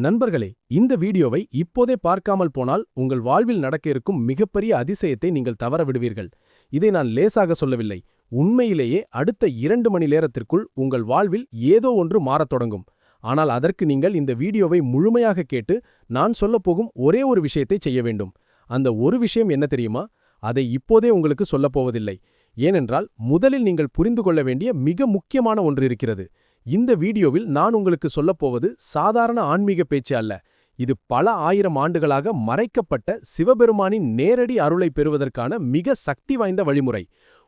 நண்பர்களே, இந்த வீடியோவை இப்போதே பார்க்காமல் போனால் உங்கள் வாழ்வில் நடக்க இருக்கும் மிகப்பெரிய அதிசயத்தை நீங்கள் தவற விடுவீர்கள். இதை நான் லேசாக சொல்லவில்லை. உண்மையிலேயே அடுத்த 2 மணி நேரத்திற்குள் உங்கள் வாழ்வில் ஏதோ ஒன்று மாறத் தொடங்கும். ஆனால் அதற்கு நீங்கள் இந்த வீடியோவை முழுமையாக கேட்டு நான் சொல்லப்போகும் ஒரே ஒரு விஷயத்தை செய்ய வேண்டும். அந்த ஒரு விஷயம் என்ன தெரியுமா? அதை இப்போதே உங்களுக்கு சொல்லப்போவதில்லை. ஏனென்றால் முதலில் நீங்கள் புரிந்து கொள்ள வேண்டிய மிக முக்கியமான ஒன்று இருக்கிறது. இந்த வீடியோவில் நான் உங்களுக்கு சொல்லப்போவது சாதாரண ஆன்மீக பேச்சு அல்ல. இது பல ஆயிரம் ஆண்டுகளாக மறைக்கப்பட்ட சிவபெருமானின் நேரடி அருளை பெறுவதற்கான மிக சக்தி வாய்ந்த வழிமுறை.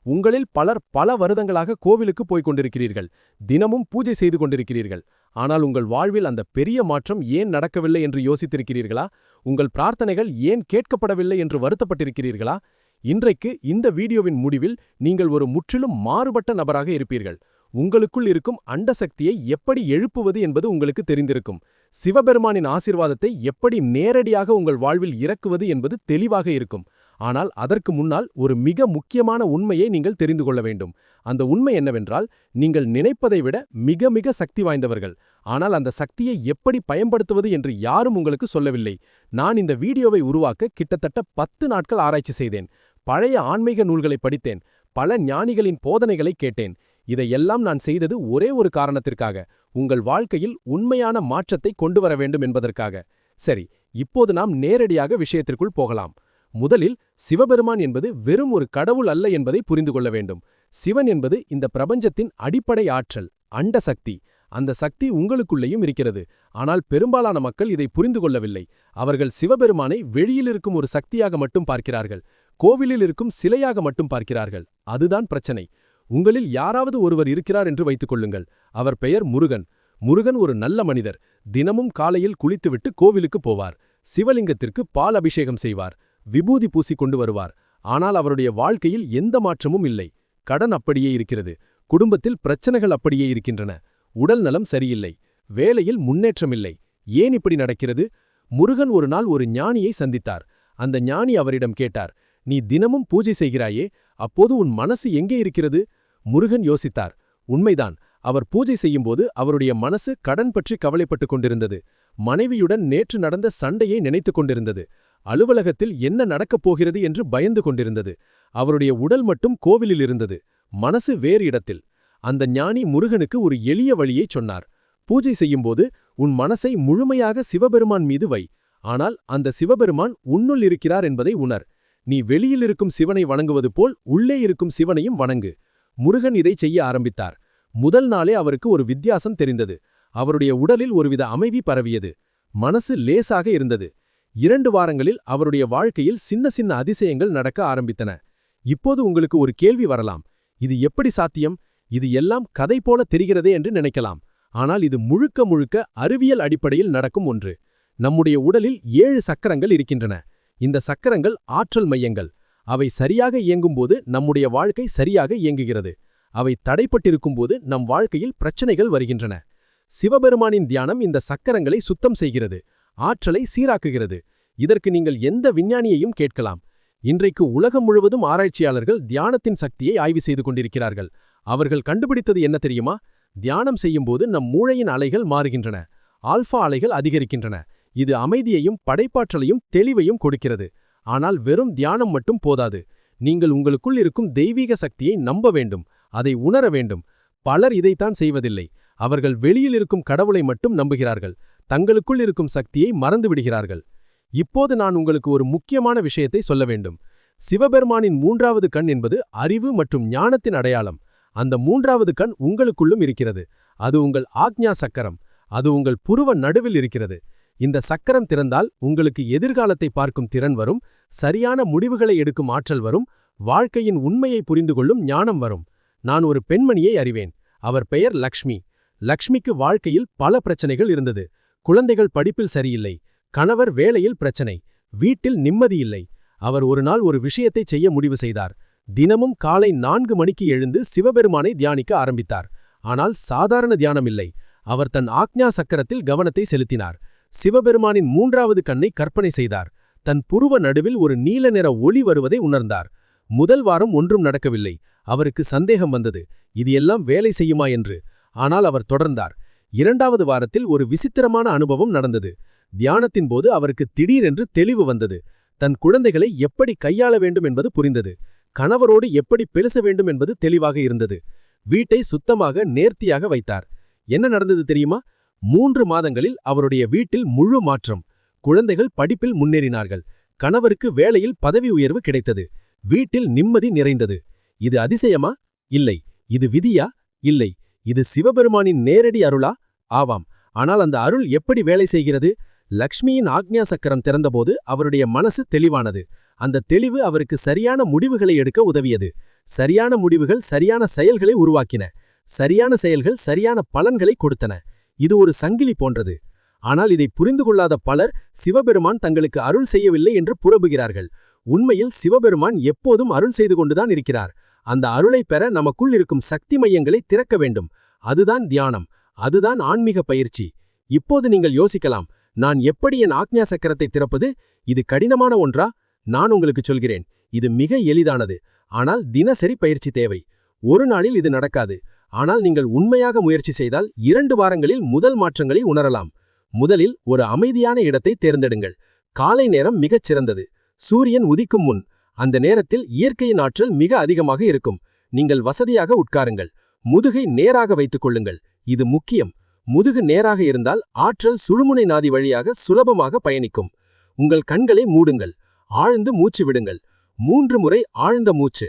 உங்களில் பலர் பல வருடங்களாக கோவிலுக்கு போய்க் கொண்டிருக்கிறீர்கள், தினமும் பூஜை செய்து கொண்டிருக்கிறீர்கள். ஆனால் உங்கள் வாழ்வில் அந்த பெரிய மாற்றம் ஏன் நடக்கவில்லை என்று யோசித்திருக்கிறீர்களா? உங்கள் பிரார்த்தனைகள் ஏன் கேட்கப்படவில்லை என்று வருத்தப்பட்டிருக்கிறீர்களா? இன்றைக்கு இந்த வீடியோவின் முடிவில் நீங்கள் ஒரு முற்றிலும் மாறுபட்ட நபராக இருப்பீர்கள். உங்களுக்குள் இருக்கும் அண்ட சக்தியை எப்படி எழுப்புவது என்பது உங்களுக்கு தெரிந்திருக்கும். சிவபெருமானின் ஆசீர்வாதத்தை எப்படி நேரடியாக உங்கள் வாழ்வில் இறக்குவது என்பது தெளிவாக இருக்கும். ஆனால் அதற்கு முன்னால் ஒரு மிக முக்கியமான உண்மையை நீங்கள் தெரிந்து கொள்ள வேண்டும். அந்த உண்மை என்னவென்றால், நீங்கள் நினைப்பதை விட மிக மிக சக்தி வாய்ந்தவர்கள். ஆனால் அந்த சக்தியை எப்படி பயன்படுத்துவது என்று யாரும் உங்களுக்கு சொல்லவில்லை. நான் இந்த வீடியோவை உருவாக்க கிட்டத்தட்ட 10 நாட்கள் ஆராய்ச்சி செய்தேன். பழைய ஆன்மீக நூல்களை படித்தேன். பல ஞானிகளின் போதனைகளை கேட்டேன். இதையெல்லாம் நான் செய்தது ஒரே ஒரு காரணத்திற்காக, உங்கள் வாழ்க்கையில் உண்மையான மாற்றத்தை கொண்டு வர வேண்டும் என்பதற்காக. சரி, இப்போது நாம் நேரடியாக விஷயத்திற்குள் போகலாம். முதலில் சிவபெருமான் என்பது வெறும் ஒரு கடவுள் அல்ல என்பதை புரிந்து கொள்ள வேண்டும். சிவன் என்பது இந்த பிரபஞ்சத்தின் அடிப்படை ஆற்றல், அண்ட சக்தி. அந்த சக்தி உங்களுக்குள்ளேயும் இருக்கிறது. ஆனால் பெரும்பாலான மக்கள் இதை புரிந்து கொள்ளவில்லை. அவர்கள் சிவபெருமானை வெளியில் இருக்கும் ஒரு சக்தியாக மட்டும் பார்க்கிறார்கள். கோவிலில் இருக்கும் சிலையாக மட்டும் பார்க்கிறார்கள். அதுதான் பிரச்சனை. உங்களில் யாராவது ஒருவர் இருக்கிறார் என்று வைத்துக் கொள்ளுங்கள். அவர் பெயர் முருகன். முருகன் ஒரு நல்ல மனிதர். தினமும் காலையில் குளித்துவிட்டு கோவிலுக்கு போவார். சிவலிங்கத்திற்கு பால் அபிஷேகம் செய்வார். விபூதி பூசி கொண்டு வருவார். ஆனால் அவருடைய வாழ்க்கையில் எந்த மாற்றமும் இல்லை. கடன் அப்படியே இருக்கிறது. குடும்பத்தில் பிரச்சனைகள் அப்படியே இருக்கின்றன. உடல் நலம் சரியில்லை. வேலையில் முன்னேற்றமில்லை. ஏன் இப்படி நடக்கிறது? முருகன் ஒரு நாள் ஒரு ஞானியை சந்தித்தார். அந்த ஞானி அவரிடம் கேட்டார், நீ தினமும் பூஜை செய்கிறாயே, அப்போது உன் மனசு எங்கே இருக்கிறது? முருகன் யோசித்தார். உண்மைதான். அவர் பூஜை செய்யும்போது அவருடைய மனசு கடன் பற்றி கவலைப்பட்டுக் கொண்டிருந்தது. மனைவியுடன் நேற்று நடந்த சண்டையை நினைத்துக் கொண்டிருந்தது. அலுவலகத்தில் என்ன நடக்கப் போகிறது என்று பயந்து கொண்டிருந்தது. அவருடைய உடல் மட்டும் கோவிலில் இருந்தது, மனசு வேறு இடத்தில். அந்த ஞானி முருகனுக்கு ஒரு எளிய வழியைச் சொன்னார். பூஜை செய்யும்போது உன் மனசை முழுமையாக சிவபெருமான் மீது வை. ஆனால் அந்த சிவபெருமான் உன்னுள் இருக்கிறார் என்பதை உணர். நீ வெளியில் இருக்கும் சிவனை வணங்குவது போல் உள்ளே இருக்கும் சிவனையும் வணங்கு. முருகன் இதை செய்ய ஆரம்பித்தார். முதல் நாளே அவருக்கு ஒரு வித்தியாசம் தெரிந்தது. அவருடைய உடலில் ஒருவித அமைதி பரவியது. மனசு லேசாக இருந்தது. 2 வாரங்களில் அவருடைய வாழ்க்கையில் சின்ன சின்ன அதிசயங்கள் நடக்க ஆரம்பித்தன. இப்போது உங்களுக்கு ஒரு கேள்வி வரலாம். இது எப்படி சாத்தியம்? இது எல்லாம் கதை போல தெரிகிறதே என்று நினைக்கலாம். ஆனால் இது முழுக்க முழுக்க அறிவியல் அடிப்படையில் நடக்கும் ஒன்று. நம்முடைய உடலில் 7 சக்கரங்கள் இருக்கின்றன. இந்த சக்கரங்கள் ஆற்றல் மையங்கள். அவை சரியாக இயங்கும்போது நம்முடைய வாழ்க்கை சரியாக இயங்குகிறது. அவை தடைப்பட்டிருக்கும்போது நம் வாழ்க்கையில் பிரச்சனைகள் வருகின்றன. சிவபெருமானின் தியானம் இந்த சக்கரங்களை சுத்தம் செய்கிறது, ஆற்றலை சீராக்குகிறது. இதற்கு நீங்கள் எந்த விஞ்ஞானியையும் கேட்கலாம். இன்றைக்கு உலகம் முழுவதும் ஆராய்ச்சியாளர்கள் தியானத்தின் சக்தியை ஆய்வு செய்து கொண்டிருக்கிறார்கள். அவர்கள் கண்டுபிடித்தது என்ன தெரியுமா? தியானம் செய்யும்போது நம் மூளையின் அலைகள் மாறுகின்றன. ஆல்பா அலைகள் அதிகரிக்கின்றன. இது அமைதியையும் படைப்பாற்றலையும் தெளிவையும் கொடுக்கிறது. ஆனால் வெறும் தியானம் மட்டும் போதாது. நீங்கள் உங்களுக்குள் இருக்கும் தெய்வீக சக்தியை நம்ப வேண்டும், அதை உணர வேண்டும். பலர் இதைத்தான் செய்வதில்லை. அவர்கள் வெளியில் இருக்கும் கடவுளை மட்டும் நம்புகிறார்கள். தங்களுக்குள் இருக்கும் சக்தியை மறந்துவிடுகிறார்கள். இப்போது நான் உங்களுக்கு ஒரு முக்கியமான விஷயத்தை சொல்ல வேண்டும். சிவபெருமானின் 3வது கண் என்பது அறிவு மற்றும் ஞானத்தின் அடையாளம். அந்த 3வது கண் உங்களுக்குள்ளும் இருக்கிறது. அது உங்கள் ஆக்ஞா சக்கரம். அது உங்கள் புருவ நடுவில் இருக்கிறது. இந்த சக்கரம் திறந்தால் உங்களுக்கு எதிர்காலத்தை பார்க்கும் திறன் வரும், சரியான முடிவுகளை எடுக்கும் ஆற்றல் வரும், வாழ்க்கையின் உண்மையை புரிந்து கொள்ளும் ஞானம் வரும். நான் ஒரு பெண்மணியை அறிவேன். அவர் பெயர் லக்ஷ்மி. லக்ஷ்மிக்கு வாழ்க்கையில் பல பிரச்சனைகள் இருந்தது. குழந்தைகள் படிப்பில் சரியில்லை, கணவர் வேலையில் பிரச்சனை, வீட்டில் நிம்மதியில்லை. அவர் ஒரு நாள் ஒரு விஷயத்தை செய்ய முடிவு செய்தார். தினமும் காலை 4 மணிக்கு எழுந்து சிவபெருமானை தியானிக்க ஆரம்பித்தார். ஆனால் சாதாரண தியானம் இல்லை. அவர் தன் ஆக்ஞா சக்கரத்தில் கவனத்தை செலுத்தினார். சிவபெருமானின் 3வது கண்ணை கற்பனை செய்தார். தன் புருவ நடுவில் ஒரு நீல நிற ஒளி வருவதை உணர்ந்தார். முதல் வாரம் ஒன்றும் நடக்கவில்லை. அவருக்கு சந்தேகம் வந்தது, இது எல்லாம் வேலை செய்யுமா என்று. ஆனால் அவர் தொடர்ந்தார். 2வது வாரத்தில் ஒரு விசித்திரமான அனுபவம் நடந்தது. தியானத்தின் போது அவருக்கு திடீரென்று தெளிவு வந்தது. தன் குழந்தைகளை எப்படி கையாள வேண்டும் என்பது புரிந்தது. கணவரோடு எப்படி பேச வேண்டும் என்பது தெளிவாக இருந்தது. வீட்டை சுத்தமாக நேர்த்தியாக வைத்தார். என்ன நடந்தது தெரியுமா? 3 மாதங்களில் அவருடைய வீட்டில் முழு மாற்றம். குழந்தைகள் படிப்பில் முன்னேறினார்கள். கணவருக்கு வேலையில் பதவி உயர்வு கிடைத்தது. வீட்டில் நிம்மதி நிறைந்தது. இது அதிசயமா? இல்லை. இது விதியா? இல்லை. இது சிவபெருமானின் நேரடி அருளா? ஆவாம். ஆனால் அந்த அருள் எப்படி வேலை செய்கிறது? லக்ஷ்மியின் ஆக்ஞா சக்கரம் திறந்தபோது அவருடைய மனசு தெளிவானது. அந்த தெளிவு அவருக்கு சரியான முடிவுகளை எடுக்க உதவியது. சரியான முடிவுகள் சரியான செயல்களை உருவாக்கின. சரியான செயல்கள் சரியான பலன்களை கொடுத்தன. இது ஒரு சங்கிலி போன்றது. ஆனால் இதை புரிந்து கொள்ளாத பலர் சிவபெருமான் தங்களுக்கு அருள் செய்யவில்லை என்று புறம்புகிறார்கள். உண்மையில் சிவபெருமான் எப்போதும் அருள் செய்து கொண்டுதான் இருக்கிறார். அந்த அருளை பெற நமக்குள் இருக்கும் சக்தி மையங்களை திறக்க வேண்டும். அதுதான் தியானம். அதுதான் ஆன்மீக பயிற்சி. இப்போது நீங்கள் யோசிக்கலாம், நான் எப்படி என் ஆக்ஞா சக்கரத்தை திறப்பது? இது கடினமான ஒன்றா? நான் உங்களுக்கு சொல்கிறேன், இது மிக எளிதானது. ஆனால் தினசரி பயிற்சி தேவை. ஒரு நாளில் இது நடக்காது. ஆனால் நீங்கள் உண்மையாக முயற்சி செய்தால் 2 வாரங்களில் முதல் மாற்றங்களை உணரலாம். முதலில் ஒரு அமைதியான இடத்தை தேர்ந்தெடுங்கள். காலை நேரம் மிகச் சிறந்தது. சூரியன் உதிக்கும் முன். அந்த நேரத்தில் இயற்கையின் ஆற்றல் மிக அதிகமாக இருக்கும். நீங்கள் வசதியாக உட்காருங்கள். முதுகை நேராக வைத்துக் கொள்ளுங்கள். இது முக்கியம். முதுகு நேராக இருந்தால் ஆற்றல் சுழுமுனை நாடி வழியாக சுலபமாக பயணிக்கும். உங்கள் கண்களை மூடுங்கள். ஆழ்ந்து மூச்சு விடுங்கள். 3 முறை ஆழ்ந்த மூச்சு.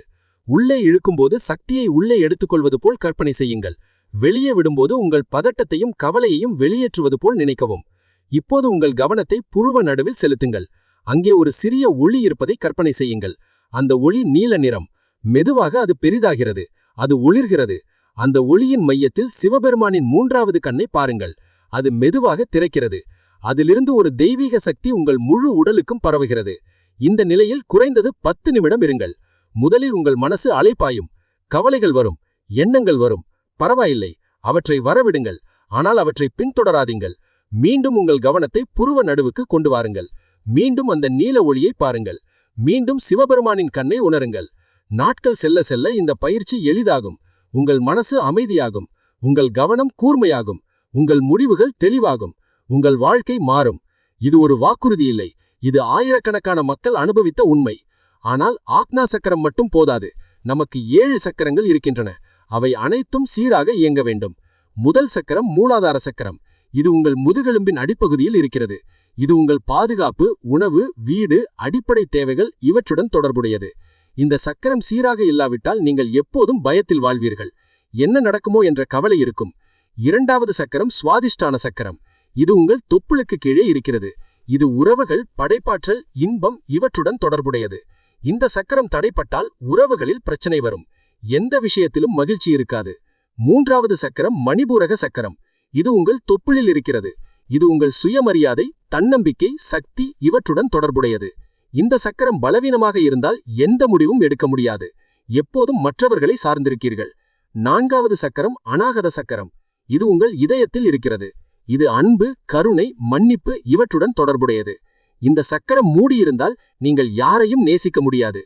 உள்ளே இழுக்கும்போது சக்தியை உள்ளே எடுத்துக்கொள்வது போல் கற்பனை செய்யுங்கள். வெளியே விடும்போது உங்கள் பதட்டத்தையும் கவலையையும் வெளியேற்றுவது போல் நினைக்கவும். இப்போது உங்கள் கவனத்தை புருவ நடுவில் செலுத்துங்கள். அங்கே ஒரு சிறிய ஒளி இருப்பதை கற்பனை செய்யுங்கள். அந்த ஒளி நீல நிறம். மெதுவாக அது பெரிதாகிறது. அது ஒளிர்கிறது. அந்த ஒளியின் மையத்தில் சிவபெருமானின் 3வது கண்ணை பாருங்கள். அது மெதுவாக திறக்கிறது. அதிலிருந்து ஒரு தெய்வீக சக்தி உங்கள் முழு உடலுக்கும் பரவுகிறது. இந்த நிலையில் குறைந்தது 10 நிமிடம் இருங்கள். முதலில் உங்கள் மனசு அலைப்பாயும். கவலைகள் வரும். எண்ணங்கள் வரும். பரவாயில்லை, அவற்றை வரவிடுங்கள். ஆனால் அவற்றை பின்தொடராதீங்கள். மீண்டும் உங்கள் கவனத்தை புருவ நடுவுக்கு கொண்டு வாருங்கள். மீண்டும் அந்த நீல ஒளியை பாருங்கள். மீண்டும் சிவபெருமானின் கண்ணை உணருங்கள். நாட்கள் செல்ல செல்ல இந்த பயிற்சி எளிதாகும். உங்கள் மனசு அமைதியாகும். உங்கள் கவனம் கூர்மையாகும். உங்கள் முடிவுகள் தெளிவாகும். உங்கள் வாழ்க்கை மாறும். இது ஒரு வாக்குறுதி இல்லை. இது ஆயிரக்கணக்கான மக்கள் அனுபவித்த உண்மை. ஆனால் ஆக்ஞா சக்கரம் மட்டும் போதாது. நமக்கு 7 சக்கரங்கள் இருக்கின்றன. அவை அனைத்தும் சீராக இயங்க வேண்டும். முதல் சக்கரம் மூலாதார சக்கரம். இது உங்கள் முதுகெலும்பின் அடிப்பகுதியில் இருக்கிறது. இது உங்கள் பாதுகாப்பு, உணவு, வீடு, அடிப்படை தேவைகள் இவற்றுடன் தொடர்புடையது. இந்த சக்கரம் சீராக இல்லாவிட்டால் நீங்கள் எப்போதும் பயத்தில் வாழ்வீர்கள். என்ன நடக்குமோ என்ற கவலை இருக்கும். 2வது சக்கரம் சுவாதிஷ்டான சக்கரம். இது உங்கள் தொப்புளுக்கு கீழே இருக்கிறது. இது உறவுகள், படைப்பாற்றல், இன்பம் இவற்றுடன் தொடர்புடையது. இந்த சக்கரம் தடைப்பட்டால் உறவுகளில் பிரச்சனை வரும். எந்த விஷயத்திலும் மகிழ்ச்சி இருக்காது. 3வது சக்கரம் மணிபூரக சக்கரம். இது உங்கள் தொப்புளில் இருக்கிறது. இது உங்கள் சுயமரியாதை, தன்னம்பிக்கை, சக்தி இவற்றுடன் தொடர்புடையது. இந்த சக்கரம் பலவீனமாக இருந்தால் எந்த முடிவும் எடுக்க முடியாது. எப்போதும் மற்றவர்களை சார்ந்திருக்கீர்கள். 4வது சக்கரம் அநாகத சக்கரம். இது உங்கள் இதயத்தில் இருக்கிறது. இது அன்பு, கருணை, மன்னிப்பு இவற்றுடன் தொடர்புடையது. இந்த சக்கரம் மூடியிருந்தால் நீங்கள் யாரையும் நேசிக்க முடியாது.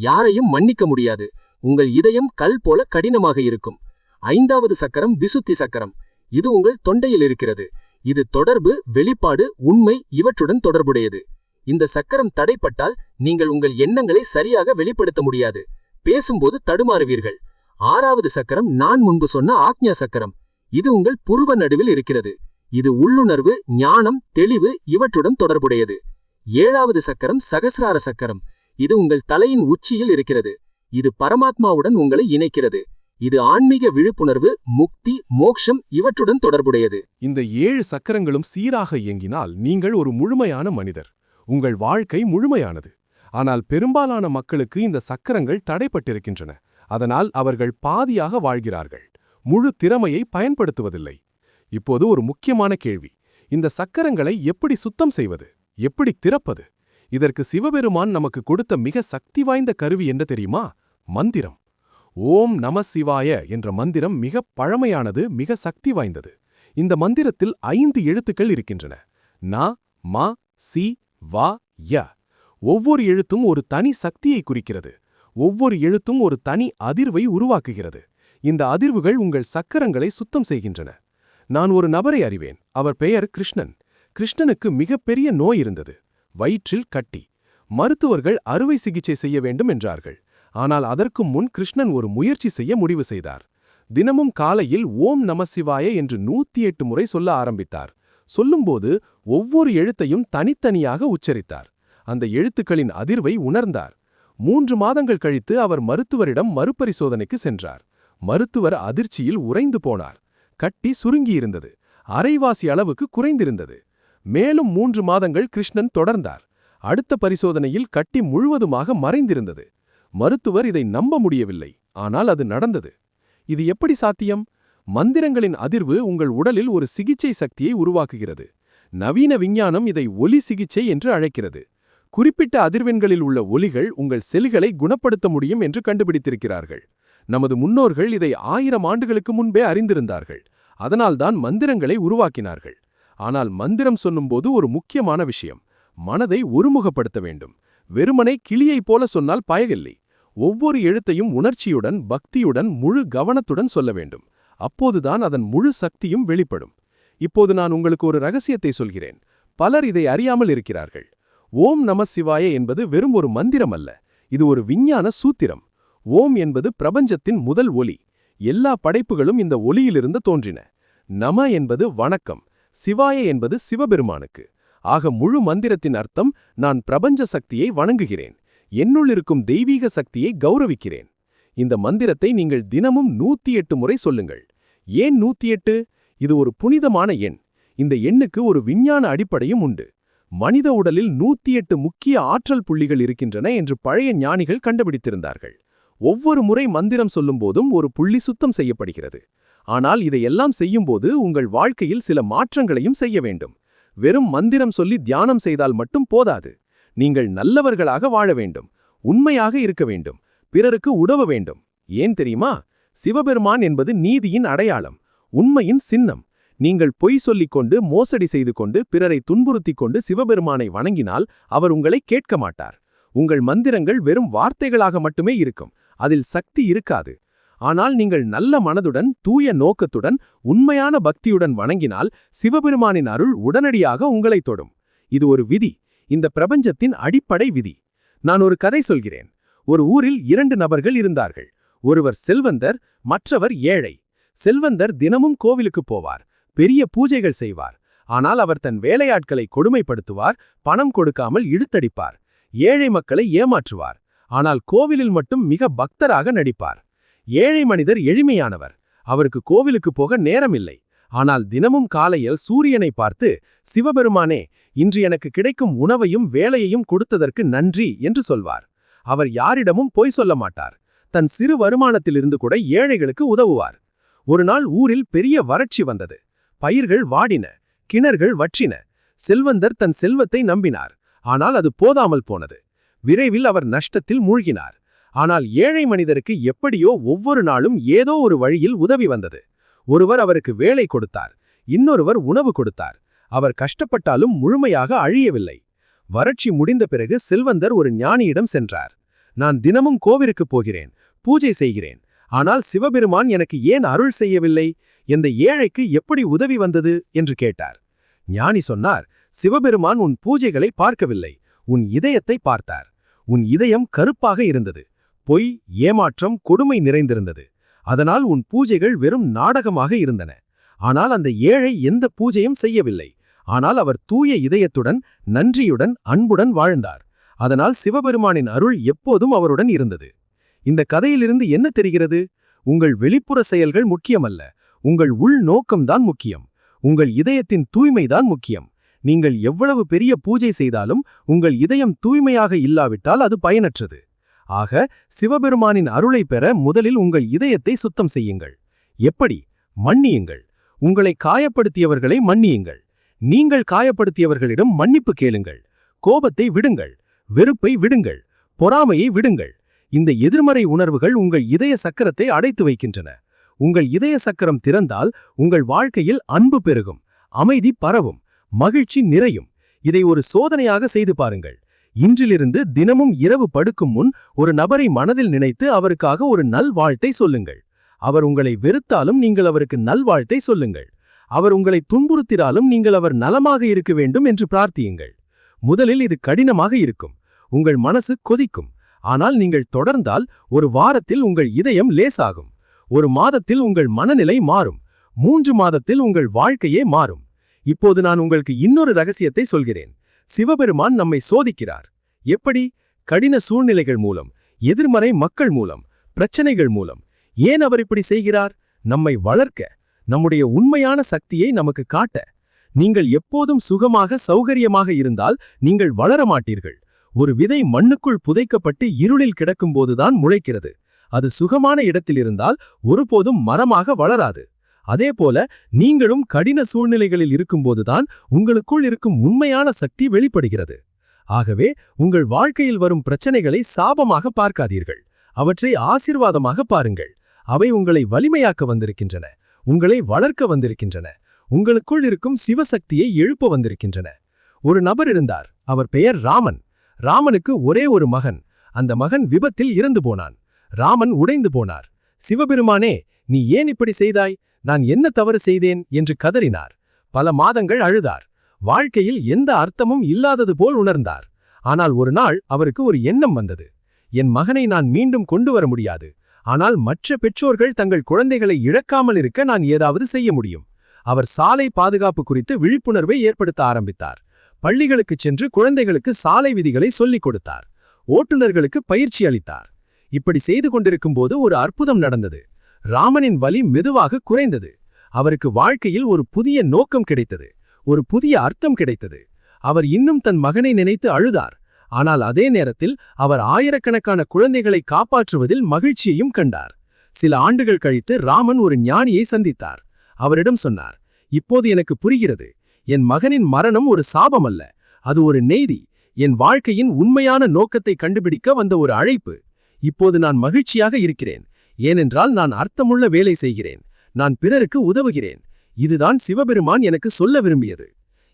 யாரையும் மன்னிக்க முடியாது. உங்கள் இதயம் கல் போல கடினமாக இருக்கும். 5வது சக்கரம் விசுத்தி சக்கரம். இது உங்கள் தொண்டையில் இருக்கிறது. இது தொடர்பு, வெளிப்பாடு, உண்மை இவற்றுடன் தொடர்புடையது. இந்த சக்கரம் தடைப்பட்டால் நீங்கள் உங்கள் எண்ணங்களை சரியாக வெளிப்படுத்த முடியாது. பேசும்போது தடுமாறுவீர்கள். 6வது சக்கரம் நான் முன்பு சொன்ன ஆக்ஞா சக்கரம். இது உங்கள் புருவ நடுவில் இருக்கிறது. இது உள்ளுணர்வு, ஞானம், தெளிவு இவற்றுடன் தொடர்புடையது. 7வது சக்கரம் சகசிரார சக்கரம். இது உங்கள் தலையின் உச்சியில் இருக்கிறது. இது பரமாத்மாவுடன் உங்களை இணைக்கிறது. இது ஆன்மீக விழிப்புணர்வு, முக்தி, மோக்ஷம் இவற்றுடன் தொடர்புடையது. இந்த 7 சக்கரங்களும் சீராக இயங்கினால் நீங்கள் ஒரு முழுமையான மனிதர். உங்கள் வாழ்க்கை முழுமையானது. ஆனால் பெரும்பாலான மக்களுக்கு இந்த சக்கரங்கள் தடைப்பட்டிருக்கின்றன. அதனால் அவர்கள் பாதியாக வாழ்கிறார்கள். முழு திறமையை பயன்படுத்துவதில்லை. இப்போது ஒரு முக்கியமான கேள்வி. இந்த சக்கரங்களை எப்படி சுத்தம் செய்வது? எப்படி திறப்பது? இதற்கு சிவபெருமான் நமக்கு கொடுத்த மிக சக்தி வாய்ந்த கருவி என்ன தெரியுமா? மந்திரம். ஓம் நம சிவாய என்ற மந்திரம் மிக பழமையானது, மிக சக்தி வாய்ந்தது. இந்த மந்திரத்தில் 5 எழுத்துக்கள் இருக்கின்றன. ந, ம, சி, வ, ய. ஒவ்வொரு எழுத்தும் ஒரு தனி சக்தியை குறிக்கிறது. ஒவ்வொரு எழுத்தும் ஒரு தனி அதிர்வை உருவாக்குகிறது. இந்த அதிர்வுகள் உங்கள் சக்கரங்களை சுத்தம் செய்கின்றன. நான் ஒரு நபரை அறிவேன். அவர் பெயர் கிருஷ்ணன். கிருஷ்ணனுக்கு மிகப்பெரிய நோய் இருந்தது. வயிற்றில் கட்டி. மருத்துவர்கள் அறுவை சிகிச்சை செய்ய வேண்டும் என்றார்கள். ஆனால் அதற்கு முன் கிருஷ்ணன் ஒரு முயற்சி செய்ய முடிவு செய்தார். தினமும் காலையில் ஓம் நமசிவாய என்று 108 முறை சொல்ல ஆரம்பித்தார். சொல்லும்போது ஒவ்வொரு எழுத்தையும் தனித்தனியாக உச்சரித்தார். அந்த எழுத்துக்களின் அதிர்வை உணர்ந்தார். 3 மாதங்கள் கழித்து அவர் மருத்துவரிடம் மறுபரிசோதனைக்கு சென்றார். மருத்துவர் அதிர்ச்சியில் உறைந்து போனார். கட்டி சுருங்கியிருந்தது. அரைவாசி அளவுக்கு குறைந்திருந்தது. மேலும் 3 மாதங்கள் கிருஷ்ணன் தொடர்ந்தார். அடுத்த பரிசோதனையில் கட்டி முழுவதுமாக மறைந்திருந்தது. மருத்துவர் இதை நம்ப முடியவில்லை. ஆனால் அது நடந்தது. இது எப்படி சாத்தியம்? மந்திரங்களின் அதிர்வு உங்கள் உடலில் ஒரு சிகிச்சை சக்தியை உருவாக்குகிறது. நவீன விஞ்ஞானம் இதை ஒலி சிகிச்சை என்று அழைக்கிறது. குறிப்பிட்ட அதிர்வெண்களில் உள்ள ஒலிகள் உங்கள் செல்களை குணப்படுத்த முடியும் என்று கண்டுபிடித்திருக்கிறார்கள். நமது முன்னோர்கள் இதை 1000 ஆண்டுகளுக்கு முன்பே அறிந்திருந்தார்கள். அதனால்தான் மந்திரங்களை உருவாக்கினார்கள். ஆனால் மந்திரம் சொல்லும்போது ஒரு முக்கியமான விஷயம். மனதை ஒருமுகப்படுத்த வேண்டும். வெறுமனை கிளியைப் போல சொன்னால் பயனில்லை. ஒவ்வொரு எழுத்தையும் உணர்ச்சியுடன், பக்தியுடன், முழு கவனத்துடன் சொல்ல வேண்டும். அப்போதுதான் அதன் முழு சக்தியும் வெளிப்படும். இப்போது நான் உங்களுக்கு ஒரு ரகசியத்தை சொல்கிறேன். பலர் இதை அறியாமல் இருக்கிறார்கள். ஓம் நமசிவாய என்பது வெறும் ஒரு மந்திரம் அல்ல. இது ஒரு விஞ்ஞான சூத்திரம். ஓம் என்பது பிரபஞ்சத்தின் முதல் ஒலி. எல்லா படைப்புகளும் இந்த ஒலியிலிருந்து தோன்றின. நம என்பது வணக்கம். சிவாய என்பது சிவபெருமானுக்கு. ஆக முழு மந்திரத்தின் அர்த்தம், நான் பிரபஞ்ச சக்தியை வணங்குகிறேன். என்னுள் இருக்கும் தெய்வீக சக்தியை கௌரவிக்கிறேன். இந்த மந்திரத்தை நீங்கள் தினமும் 108 முறை சொல்லுங்கள். ஏன் 108? இது ஒரு புனிதமான எண். இந்த எண்ணுக்கு ஒரு விஞ்ஞான அடிப்படையும் உண்டு. மனித உடலில் 108 முக்கிய ஆற்றல் புள்ளிகள் இருக்கின்றன என்று பழைய ஞானிகள் கண்டுபிடித்திருந்தார்கள். ஒவ்வொரு முறை மந்திரம் சொல்லும்போதும் ஒரு புள்ளி சுத்தம் செய்யப்படுகிறது. ஆனால் இதையெல்லாம் செய்யும்போது உங்கள் வாழ்க்கையில் சில மாற்றங்களையும் செய்ய வேண்டும். வெறும் மந்திரம் சொல்லி தியானம் செய்தால் மட்டும் போதாது. நீங்கள் நல்லவர்களாக வாழ வேண்டும். உண்மையாக இருக்க வேண்டும். பிறருக்கு உதவ வேண்டும். ஏன் தெரியுமா? சிவபெருமான் என்பது நீதியின் அடையாளம், உண்மையின் சின்னம். நீங்கள் பொய் சொல்லிக் கொண்டு, மோசடி செய்து கொண்டு, பிறரை துன்புறுத்திக் கொண்டு சிவபெருமானை வணங்கினால் அவர் உங்களை கேட்க மாட்டார். உங்கள் மந்திரங்கள் வெறும் வார்த்தைகளாக மட்டுமே இருக்கும். அதில் சக்தி இருக்காது. ஆனால் நீங்கள் நல்ல மனதுடன், தூய நோக்கத்துடன், உண்மையான பக்தியுடன் வணங்கினால் சிவபெருமானின் அருள் உடனடியாக உங்களை தொடும். இது ஒரு விதி. இந்த பிரபஞ்சத்தின் அடிப்படை விதி. நான் ஒரு கதை சொல்கிறேன். ஒரு ஊரில் 2 நபர்கள் இருந்தார்கள். ஒருவர் செல்வந்தர், மற்றவர் ஏழை. செல்வந்தர் தினமும் கோவிலுக்கு போவார். பெரிய பூஜைகள் செய்வார். ஆனால் அவர் தன் வேலையாட்களை கொடுமைப்படுத்துவார். பணம் கொடுக்காமல் இழுத்தடிப்பார். ஏழை மக்களை ஏமாற்றுவார். ஆனால் கோவிலில் மட்டும் மிக பக்தராக நடிப்பார். ஏழை மனிதர் எளிமையானவர். அவருக்கு கோவிலுக்கு போக நேரமில்லை. ஆனால் தினமும் காலையில் சூரியனை பார்த்து, சிவபெருமானே, இன்று எனக்கு கிடைக்கும் உணவையும் வேலையையும் கொடுத்ததற்கு நன்றி என்று சொல்வார். அவர் யாரிடமும் பொய் சொல்ல மாட்டார். தன் சிறு வருமானத்திலிருந்து கூட ஏழைகளுக்கு உதவுவார். ஒரு நாள் ஊரில் பெரிய வறட்சி வந்தது. பயிர்கள் வாடின, கிணறுகள் வற்றின. செல்வந்தர் தன் செல்வத்தை நம்பினார். ஆனால் அது போதாமல் போனது. விரைவில் அவர் நஷ்டத்தில் மூழ்கினார். ஆனால் ஏழை மனிதருக்கு எப்படியோ ஒவ்வொரு நாளும் ஏதோ ஒரு வழியில் உதவி வந்தது. ஒருவர் அவருக்கு வேலை கொடுத்தார். இன்னொருவர் உணவு கொடுத்தார். அவர் கஷ்டப்பட்டாலும் முழுமையாக அழியவில்லை. வறட்சி முடிந்த பிறகு செல்வந்தர் ஒரு ஞானியிடம் சென்றார். நான் தினமும் கோவிலுக்கு போகிறேன், பூஜை செய்கிறேன். ஆனால் சிவபெருமான் எனக்கு ஏன் அருள் செய்யவில்லை? இந்த ஏழைக்கு எப்படி உதவி வந்தது என்று கேட்டார். ஞானி சொன்னார், சிவபெருமான் உன் பூஜைகளை பார்க்கவில்லை, உன் இதயத்தை பார்த்தார். உன் இதயம் கருப்பாக இருந்தது. பொய், ஏமாற்றம், கொடுமை நிறைந்திருந்தது. அதனால் உன் பூஜைகள் வெறும் நாடகமாக இருந்தன. ஆனால் அந்த ஏழை எந்த பூஜையும் செய்யவில்லை. ஆனால் அவர் தூய இதயத்துடன், நன்றியுடன், அன்புடன் வாழ்ந்தார். அதனால் சிவபெருமானின் அருள் எப்போதும் அவருடன் இருந்தது. இந்த கதையிலிருந்து என்ன தெரிகிறது? உங்கள் வெளிப்புற செயல்கள் முக்கியமல்ல, உங்கள் உள் நோக்கம்தான் முக்கியம். உங்கள் இதயத்தின் தூய்மைதான் முக்கியம். நீங்கள் எவ்வளவு பெரிய பூஜை செய்தாலும் உங்கள் இதயம் தூய்மையாக இல்லாவிட்டால் அது பயனற்றது. ஆக சிவபெருமானின் அருளை பெற முதலில் உங்கள் இதயத்தை சுத்தம் செய்யுங்கள். எப்படி? மன்னியுங்கள். உங்களை காயப்படுத்தியவர்களை மன்னியுங்கள். நீங்கள் காயப்படுத்தியவர்களிடம் மன்னிப்பு கேளுங்கள். கோபத்தை விடுங்கள். வெறுப்பை விடுங்கள். பொறாமையை விடுங்கள். இந்த எதிர்மறை உணர்வுகள் உங்கள் இதய சக்கரத்தை அடைத்து வைக்கின்றன. உங்கள் இதய சக்கரம் திறந்தால் உங்கள் வாழ்க்கையில் அன்பு பெருகும், அமைதி பரவும், மகிழ்ச்சி நிறையும். இதை ஒரு சோதனையாக செய்து பாருங்கள். இன்றிலிருந்து தினமும் இரவு படுக்கும் முன் ஒரு நபரை மனதில் நினைத்து அவருக்காக ஒரு நல்வாழ்த்தை சொல்லுங்கள். அவர் உங்களை வெறுத்தாலும் நீங்கள் அவருக்கு நல்வாழ்த்தை சொல்லுங்கள். அவர் உங்களை துன்புறுத்தினாலும் நீங்கள் அவர் நலமாக இருக்க வேண்டும் என்று பிரார்த்தியுங்கள். முதலில் இது கடினமாக இருக்கும், உங்கள் மனசு கொதிக்கும். ஆனால் நீங்கள் தொடர்ந்தால் ஒரு வாரத்தில் உங்கள் இதயம் லேசாகும். ஒரு மாதத்தில் உங்கள் மனநிலை மாறும். 3 மாதத்தில் உங்கள் வாழ்க்கையே மாறும். இப்போது நான் உங்களுக்கு இன்னொரு ரகசியத்தை சொல்கிறேன். சிவபெருமான் நம்மை சோதிக்கிறார். எப்படி? கடின சூழ்நிலைகள் மூலம், எதிர்மறை மக்கள் மூலம், பிரச்சனைகள் மூலம். ஏன் அவர் இப்படி செய்கிறார்? நம்மை வளர்க்க, நம்முடைய உண்மையான சக்தியை நமக்கு காட்ட. நீங்கள் எப்போதும் சுகமாக சௌகரியமாக இருந்தால் நீங்கள் வளர மாட்டீர்கள். ஒரு விதை மண்ணுக்குள் புதைக்கப்பட்டு இருளில் கிடக்கும்போதுதான் முளைக்கிறது. அது சுகமான இடத்தில் இருந்தால் ஒருபோதும் மரமாக வளராது. அதேபோல நீங்களும் கடின சூழ்நிலைகளில் இருக்கும்போதுதான் உங்களுக்குள் இருக்கும் உண்மையான சக்தி வெளிப்படுகிறது. ஆகவே உங்கள் வாழ்க்கையில் வரும் பிரச்சனைகளை சாபமாக பார்க்காதீர்கள், அவற்றை ஆசீர்வாதமாக பாருங்கள். அவை உங்களை வலிமையாக்க வந்திருக்கின்றன, உங்களை வளர்க்க வந்திருக்கின்றன, உங்களுக்குள் இருக்கும் சிவசக்தியை எழுப்ப வந்திருக்கின்றன. ஒரு நபர் இருந்தார். அவர் பெயர் ராமன். ராமனுக்கு ஒரே ஒரு மகன். அந்த மகன் விபத்தில் இறந்து போனான். ராமன் உடைந்து போனார். சிவபெருமானே, நீ ஏன் இப்படி செய்தாய்? நான் என்ன தவறு செய்தேன் என்று கதறினார். பல மாதங்கள் அழுதார். வாழ்க்கையில் எந்த அர்த்தமும் இல்லாதது போல் உணர்ந்தார். ஆனால் ஒரு நாள் அவருக்கு ஒரு எண்ணம் வந்தது. என் மகனை நான் மீண்டும் கொண்டு வர முடியாது, ஆனால் மற்ற பெற்றோர்கள் தங்கள் குழந்தைகளை இழக்காமல் இருக்க நான் ஏதாவது செய்ய முடியும். அவர் சாலை பாதுகாப்பு குறித்து விழிப்புணர்வை ஏற்படுத்த ஆரம்பித்தார். பள்ளிகளுக்குச் சென்று குழந்தைகளுக்கு சாலை விதிகளை சொல்லிக் கொடுத்தார். ஓட்டுநர்களுக்கு பயிற்சி அளித்தார். இப்படி செய்து கொண்டிருக்கும்போது ஒரு அற்புதம் நடந்தது. ராமனின் வலி மெதுவாக குறைந்தது. அவருக்கு வாழ்க்கையில் ஒரு புதிய நோக்கம் கிடைத்தது, ஒரு புதிய அர்த்தம் கிடைத்தது. அவர் இன்னும் தன் மகனை நினைத்து அழுதார். ஆனால் அதே நேரத்தில் அவர் ஆயிரக்கணக்கான குழந்தைகளை காப்பாற்றுவதில் மகிழ்ச்சியையும் கண்டார். சில ஆண்டுகள் கழித்து ராமன் ஒரு ஞானியை சந்தித்தார். அவரிடம் சொன்னார், இப்போது எனக்கு புரிகிறது. என் மகனின் மரணம் ஒரு சாபம் அல்ல, அது ஒரு நெய்தி. என் வாழ்க்கையின் உண்மையான நோக்கத்தை கண்டுபிடிக்க வந்த ஒரு அழைப்பு. இப்போது நான் மகிழ்ச்சியாக இருக்கிறேன், ஏனென்றால் நான் அர்த்தமுள்ள வேலை செய்கிறேன், நான் பிறருக்கு உதவுகிறேன். இதுதான் சிவபெருமான் எனக்கு சொல்ல விரும்பியது.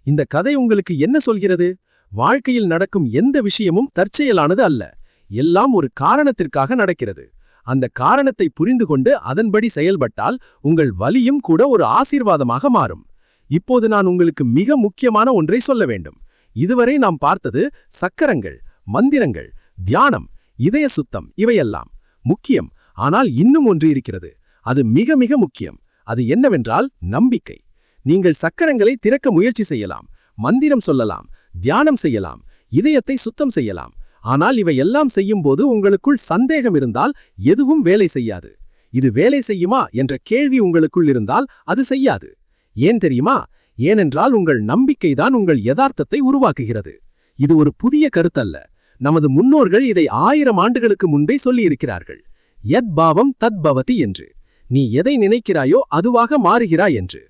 இந்த கதை உங்களுக்கு என்ன சொல்கிறது? வாழ்க்கையில் நடக்கும் எந்த விஷயமும் தற்செயலானது அல்ல, எல்லாம் ஒரு காரணத்திற்காக நடக்கிறது. அந்த காரணத்தை புரிந்து கொண்டு அதன்படி செயல்பட்டால் உங்கள் வலியும் கூட ஒரு ஆசீர்வாதமாக மாறும். இப்போது நான் உங்களுக்கு மிக முக்கியமான ஒன்றை சொல்ல வேண்டும். இதுவரை நாம் பார்த்தது சக்கரங்கள், மந்திரங்கள், தியானம், இதய சுத்தம், இவையெல்லாம் முக்கியம். ஆனால் இன்னும் ஒன்று இருக்கிறது, அது மிக மிக முக்கியம். அது என்னவென்றால் நம்பிக்கை. நீங்கள் சக்கரங்களை திறக்க முயற்சி செய்யலாம், மந்திரம் சொல்லலாம், தியானம் செய்யலாம், இதயத்தை சுத்தம் செய்யலாம். ஆனால் இவையெல்லாம் செய்யும்போது உங்களுக்குள் சந்தேகம் இருந்தால் எதுவும் வேலை செய்யாது. இது வேலை செய்யுமா என்ற கேள்வி உங்களுக்குள் இருந்தால் அது செய்யாது. ஏன் தெரியுமா? ஏனென்றால் உங்கள் நம்பிக்கைதான் உங்கள் யதார்த்தத்தை உருவாக்குகிறது. இது ஒரு புதிய கருத்தல்ல. நமது முன்னோர்கள் இதை 1000 ஆண்டுகளுக்கு முன்பே சொல்லியிருக்கிறார்கள். யத் பாவம் தத் பவதி என்று. நீ எதை நினைக்கிறாயோ அதுவாக மாறுகிறாய் என்று.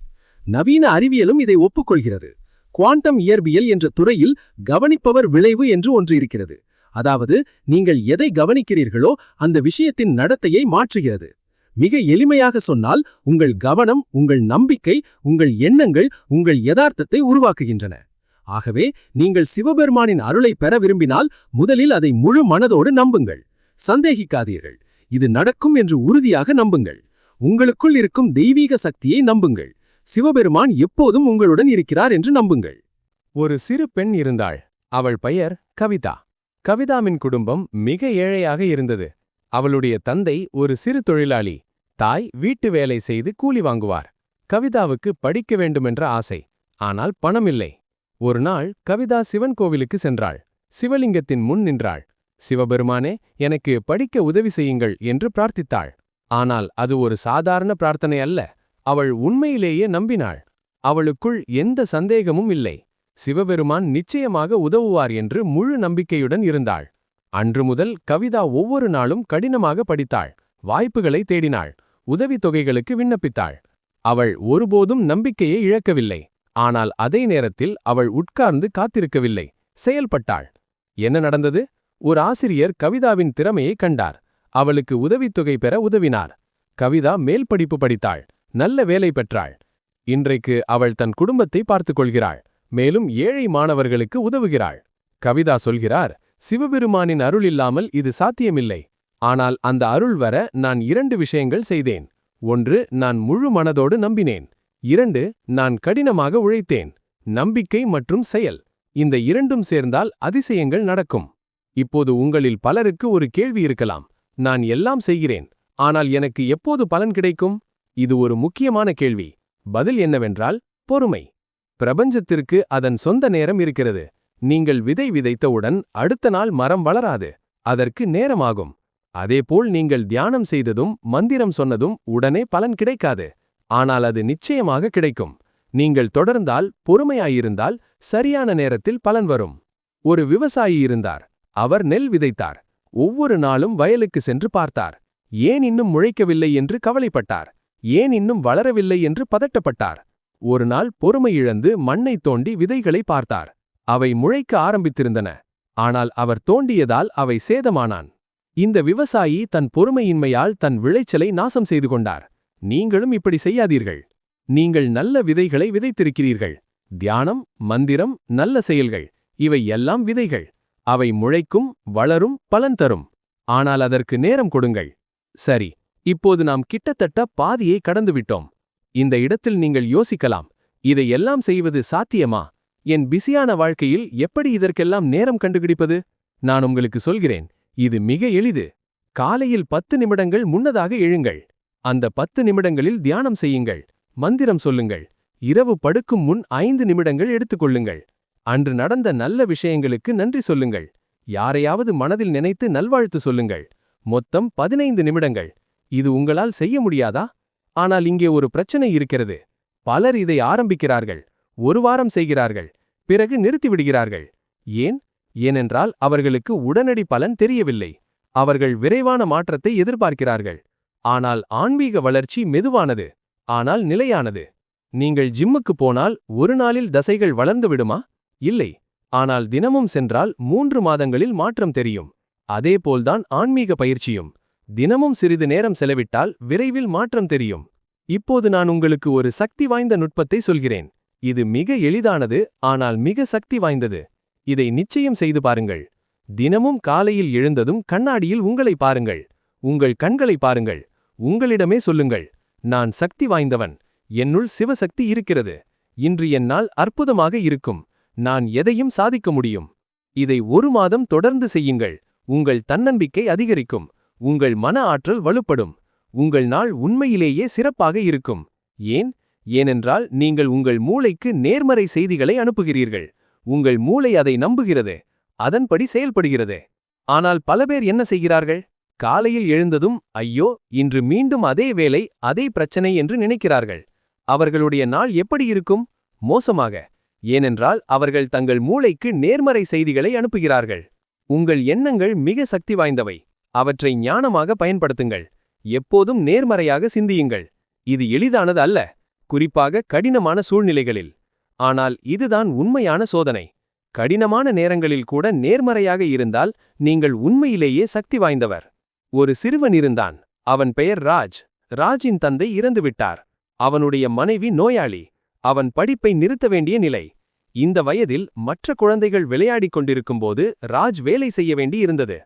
நவீன அறிவியலும் இதை ஒப்புக்கொள்கிறது. குவாண்டம் இயற்பியல் என்ற துறையில் கவனிப்பவர் விளைவு என்று ஒன்று இருக்கிறது. அதாவது நீங்கள் எதை கவனிக்கிறீர்களோ அந்த விஷயத்தின் நடத்தையை மாற்றுகிறது. மிக எளிமையாக சொன்னால், உங்கள் கவனம், உங்கள் நம்பிக்கை, உங்கள் எண்ணங்கள் உங்கள் யதார்த்தத்தை உருவாக்குகின்றன. ஆகவே நீங்கள் சிவபெருமானின் அருளை பெற விரும்பினால் முதலில் அதை முழு மனதோடு நம்புங்கள். சந்தேகிக்காதீர்கள். இது நடக்கும் என்று உறுதியாக நம்புங்கள். உங்களுக்குள் இருக்கும் தெய்வீக சக்தியை நம்புங்கள். சிவபெருமான் எப்போதும் உங்களுடன் இருக்கிறார் என்று நம்புங்கள். ஒரு சிறு பெண் இருந்தாள். அவள் பெயர் கவிதா. கவிதாவின் குடும்பம் மிக ஏழையாக இருந்தது. அவளுடைய தந்தை ஒரு சிறு தொழிலாளி. தாய் வீட்டு வேலை செய்து கூலி வாங்குவார். கவிதாவுக்கு படிக்க வேண்டுமென்ற ஆசை, ஆனால் பணம் இல்லை. ஒரு நாள் கவிதா சிவன் கோவிலுக்கு சென்றாள். சிவலிங்கத்தின் முன் நின்றாள். சிவபெருமானே, எனக்கு படிக்க உதவி செய்யுங்கள் என்று பிரார்த்தித்தாள். ஆனால் அது ஒரு சாதாரண பிரார்த்தனை அல்ல. அவள் உண்மையிலேயே நம்பினாள். அவளுக்குள் எந்த சந்தேகமும் இல்லை. சிவபெருமான் நிச்சயமாக உதவுவார் என்று முழு நம்பிக்கையுடன் இருந்தாள். அன்று முதல் கவிதா ஒவ்வொரு நாளும் கடினமாக படித்தாள், வாய்ப்புகளை தேடினாள், உதவித்தொகைகளுக்கு விண்ணப்பித்தாள். அவள் ஒருபோதும் நம்பிக்கையை இழக்கவில்லை. ஆனால் அதே நேரத்தில் அவள் உட்கார்ந்து காத்திருக்கவில்லை, செயல்பட்டாள். என்ன நடந்தது? ஒரு ஆசிரியர் கவிதாவின் திறமையை கண்டார். அவளுக்கு உதவித்தொகை பெற உதவினார். கவிதா மேல் படிப்பு படித்தாள், நல்ல வேலை பெற்றாள். இன்றைக்கு அவள் தன் குடும்பத்தை பார்த்துக் கொள்கிறாள், மேலும் ஏழை மாணவர்களுக்கு உதவுகிறாள். கவிதா சொல்கிறார், சிவபெருமானின் அருள் இல்லாமல் இது சாத்தியமில்லை. ஆனால் அந்த அருள் வர நான் 2 விஷயங்கள் செய்தேன். ஒன்று, நான் முழு மனதோடு நம்பினேன். 2. நான் கடினமாக உழைத்தேன். நம்பிக்கை மற்றும் செயல். இந்த இரண்டும் சேர்ந்தால் அதிசயங்கள் நடக்கும். இப்போது உங்களில் பலருக்கு ஒரு கேள்வி இருக்கலாம். நான் எல்லாம் செய்கிறேன், ஆனால் எனக்கு எப்போது பலன் கிடைக்கும்? இது ஒரு முக்கியமான கேள்வி. பதில் என்னவென்றால் பொறுமை. பிரபஞ்சத்திற்கு அதன் சொந்த நேரம் இருக்கிறது. நீங்கள் விதை விதைத்தவுடன் அடுத்த நாள் மரம் வளராது. அதற்கு நேரமாகும். அதேபோல் நீங்கள் தியானம் செய்ததும் மந்திரம் சொன்னதும் உடனே பலன் கிடைக்காது. ஆனால் அது நிச்சயமாக கிடைக்கும். நீங்கள் தொடர்ந்தால், பொறுமையாயிருந்தால் சரியான நேரத்தில் பலன் வரும். ஒரு விவசாயி இருந்தார். அவர் நெல் விதைத்தார். ஒவ்வொரு நாளும் வயலுக்கு சென்று பார்த்தார். ஏன் இன்னும் முளைக்கவில்லை என்று கவலைப்பட்டார். ஏன் இன்னும் வளரவில்லை என்று பதட்டப்பட்டார். ஒரு நாள் பொறுமை இழந்து மண்ணை தோண்டி விதைகளை பார்த்தார். அவை முளைக்க ஆரம்பித்திருந்தன. ஆனால் அவர் தோண்டியதால் அவை சேதமானான். இந்த விவசாயி தன் பொறுமையின்மையால் தன் விளைச்சலை நாசம் செய்து கொண்டார். நீங்களும் இப்படி செய்யாதீர்கள். நீங்கள் நல்ல விதைகளை விதைத்திருக்கிறீர்கள். தியானம், மந்திரம், நல்ல செயல்கள், இவை எல்லாம் விதைகள். அவை முளைக்கும், வளரும், பலன் தரும். ஆனால் அதற்கு நேரம் கொடுங்கள். சரி, இப்போது நாம் கிட்டத்தட்ட பாதியை கடந்துவிட்டோம். இந்த இடத்தில் நீங்கள் யோசிக்கலாம், இதையெல்லாம் செய்வது சாத்தியமா? என் பிஸியான வாழ்க்கையில் எப்படி இதற்கெல்லாம் நேரம் கண்டுபிடிப்பது? நான் உங்களுக்கு சொல்கிறேன், இது மிக எளிது. காலையில் 10 நிமிடங்கள் முன்னதாக எழுங்கள். அந்த 10 நிமிடங்களில் தியானம் செய்யுங்கள். மந்திரம் சொல்லுங்கள். இரவு படுக்கும் முன் 5 நிமிடங்கள் எடுத்துக்கொள்ளுங்கள். அன்று நடந்த நல்ல விஷயங்களுக்கு நன்றி சொல்லுங்கள். யாரையாவது மனதில் நினைத்து நல்வாழ்த்து சொல்லுங்கள். மொத்தம் 15 நிமிடங்கள். இது உங்களால் செய்ய முடியாதா? ஆனால் இங்கே ஒரு பிரச்சனை இருக்கிறது. பலர் இதை ஆரம்பிக்கிறார்கள், ஒரு வாரம் செய்கிறார்கள், பிறகு நிறுத்திவிடுகிறார்கள். ஏன்? ஏனென்றால் அவர்களுக்கு உடனடி பலன் தெரியவில்லை. அவர்கள் விரைவான மாற்றத்தை எதிர்பார்க்கிறார்கள். ஆனால் ஆன்மீக வளர்ச்சி மெதுவானது, ஆனால் நிலையானது. நீங்கள் ஜிம்முக்கு போனால் ஒரு நாளில் தசைகள் வளர்ந்து விடுமா? இல்லை. ஆனால் தினமும் சென்றால் 3 மாதங்களில் மாற்றம் தெரியும். அதேபோல்தான் ஆன்மீக பயிற்சியும். தினமும் சிறிது நேரம் செலவிட்டால் விரைவில் மாற்றம் தெரியும். இப்போது நான் உங்களுக்கு ஒரு சக்தி வாய்ந்த நுட்பத்தை சொல்கிறேன். இது மிக எளிதானது, ஆனால் மிக சக்தி வாய்ந்தது. இதை நிச்சயம் செய்து பாருங்கள். தினமும் காலையில் எழுந்ததும் கண்ணாடியில் உங்களை பாருங்கள். உங்கள் கண்களை பாருங்கள். உங்களிடமே சொல்லுங்கள், நான் சக்தி வாய்ந்தவன். என்னுள் சிவசக்தி இருக்கிறது. இன்று என்னால் அற்புதமாக இருக்கும். நான் எதையும் சாதிக்க முடியும். இதை 1 மாதம் தொடர்ந்து செய்யுங்கள். உங்கள் தன்னம்பிக்கை அதிகரிக்கும். உங்கள் மன ஆற்றல் வலுப்படும். உங்கள் நாள் உண்மையிலேயே சிறப்பாக இருக்கும். ஏன்? ஏனென்றால் நீங்கள் உங்கள் மூளைக்கு நேர்மறை செய்திகளை அனுப்புகிறீர்கள். உங்கள் மூளை அதை நம்புகிறது. அதன்படி செயல்படுகிறது. ஆனால் பல பேர் என்ன செய்கிறார்கள்? காலையில் எழுந்ததும், ஐயோ, இன்று மீண்டும் அதே வேலை, அதே பிரச்சனை என்று நினைக்கிறார்கள். அவர்களுடைய நாள் எப்படி இருக்கும்? மோசமாக. ஏனென்றால் அவர்கள் தங்கள் மூளைக்கு நேர்மறை செய்திகளை அனுப்புகிறார்கள். உங்கள் எண்ணங்கள் மிக சக்தி வாய்ந்தவை. அவற்றை ஞானமாக பயன்படுத்துங்கள். எப்போதும் நேர்மறையாக சிந்தியுங்கள். இது எளிதானது அல்ல, குறிப்பாக கடினமான சூழ்நிலைகளில். ஆனால் இதுதான் உண்மையான சோதனை. கடினமான நேரங்களில் கூட நேர்மறையாக இருந்தால் நீங்கள் உண்மையிலேயே சக்தி வாய்ந்தவர். ஒரு சிறுவன் இருந்தான். அவன் பெயர் ராஜ். ராஜின் தந்தை இறந்துவிட்டார். அவனுடைய மனைவி நோயாளி. அவன் படிப்பை நிறுத்த வேண்டிய நிலை. இந்த வயதில் மற்ற குழந்தைகள் விளையாடிக் கொண்டிருக்கும்போது ராஜ் வேலை செய்ய வேண்டி இருந்தது.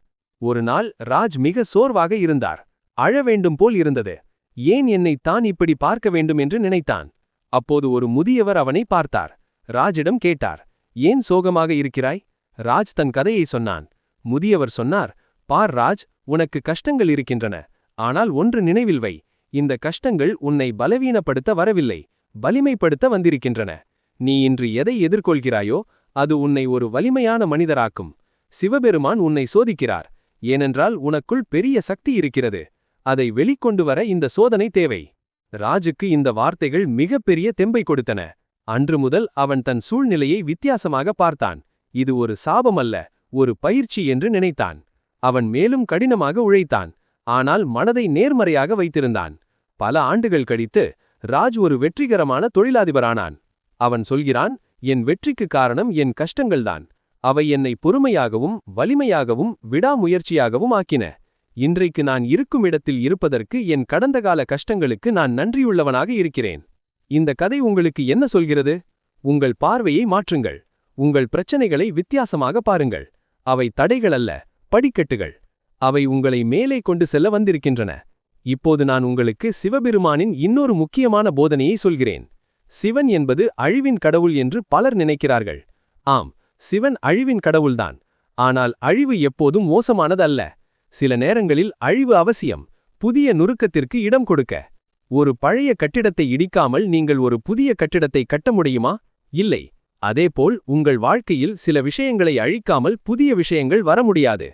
ஒரு நாள் ராஜ் மிக சோர்வாக இருந்தார். அழ வேண்டும் போல் இருந்தது. ஏன் என்னை தான் இப்படி பார்க்க வேண்டும் என்று நினைத்தான். அப்போது ஒரு முதியவர் அவனை பார்த்தார். ராஜிடம் கேட்டார், ஏன் சோகமாக இருக்கிறாய்? ராஜ் தன் கதையை சொன்னான். முதியவர் சொன்னார், பார் ராஜ், உனக்கு கஷ்டங்கள் இருக்கின்றன. ஆனால் ஒன்று நினைவில் வை, இந்த கஷ்டங்கள் உன்னை பலவீனப்படுத்த வரவில்லை, வலிமைப்படுத்த வந்திருக்கின்றன. நீ இன்று எதை எதிர்கொள்கிறாயோ அது உன்னை ஒரு வலிமையான மனிதராக்கும். சிவபெருமான் உன்னை சோதிக்கிறார். ஏனென்றால் உனக்குள் பெரிய சக்தி இருக்கிறது. அதை வெளிக்கொண்டு வர இந்த சோதனை தேவை. ராஜுக்கு இந்த வார்த்தைகள் மிகப்பெரிய தெம்பை கொடுத்தன. அன்று முதல் அவன் தன் சூழ்நிலையை வித்தியாசமாக பார்த்தான். இது ஒரு சாபம் அல்ல, ஒரு பயிற்சி என்று நினைத்தான். அவன் மேலும் கடினமாக உழைத்தான். ஆனால் மனதை நேர்மறையாக வைத்திருந்தான். பல ஆண்டுகள் கழித்து ராஜ் ஒரு வெற்றிகரமான தொழிலாதிபரானான். அவன் சொல்கிறான், என் வெற்றிக்கு காரணம் என் கஷ்டங்கள்தான். அவை என்னை பொறுமையாகவும் வலிமையாகவும் விடாமுயற்சியாகவும் ஆக்கின. இன்றைக்கு நான் இருக்கும் இடத்தில் இருப்பதற்கு என் கடந்த கால கஷ்டங்களுக்கு நான் நன்றியுள்ளவனாக இருக்கிறேன். இந்த கதை உங்களுக்கு என்ன சொல்கிறது? உங்கள் பார்வையை மாற்றுங்கள். உங்கள் பிரச்சனைகளை வித்தியாசமாக பாருங்கள். அவை தடைகள் அல்ல, படிக்கட்டுகள். அவை உங்களை மேலே கொண்டு செல்ல வந்திருக்கின்றன. இப்போது நான் உங்களுக்கு சிவபெருமானின் இன்னொரு முக்கியமான போதனையை சொல்கிறேன். சிவன் என்பது அழிவின் கடவுள் என்று பலர் நினைக்கிறார்கள். ஆம், சிவன் அழிவின் கடவுள்தான். ஆனால் அழிவு எப்போதும் மோசமானதல்ல. சில நேரங்களில் அழிவு அவசியம், புதிய நுணுக்கத்திற்கு இடம் கொடுக்க. ஒரு பழைய கட்டிடத்தை இடிக்காமல் நீங்கள் ஒரு புதிய கட்டிடத்தை கட்ட முடியுமா? இல்லை. அதேபோல் உங்கள் வாழ்க்கையில் சில விஷயங்களை அழிக்காமல் புதிய விஷயங்கள் வர முடியாது.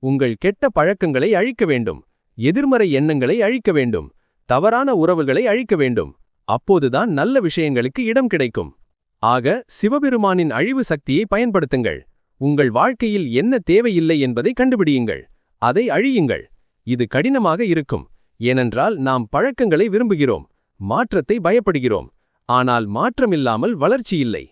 உங்கள் கெட்ட பழக்கங்களை அழிக்க வேண்டும், எதிர்மறை எண்ணங்களை அழிக்க வேண்டும், தவறான உறவுகளை அழிக்க வேண்டும். அப்போதுதான் நல்ல விஷயங்களுக்கு இடம் கிடைக்கும். ஆக சிவபெருமானின் அழிவு சக்தியை பயன்படுத்துங்கள். உங்கள் வாழ்க்கையில் என்ன தேவையில்லை என்பதை கண்டுபிடியுங்கள், அதை அழியுங்கள். இது கடினமாக இருக்கும், ஏனென்றால் நாம் பழக்கங்களை விரும்புகிறோம், மாற்றத்தை பயப்படுகிறோம். ஆனால் மாற்றமில்லாமல் வளர்ச்சி இல்லை.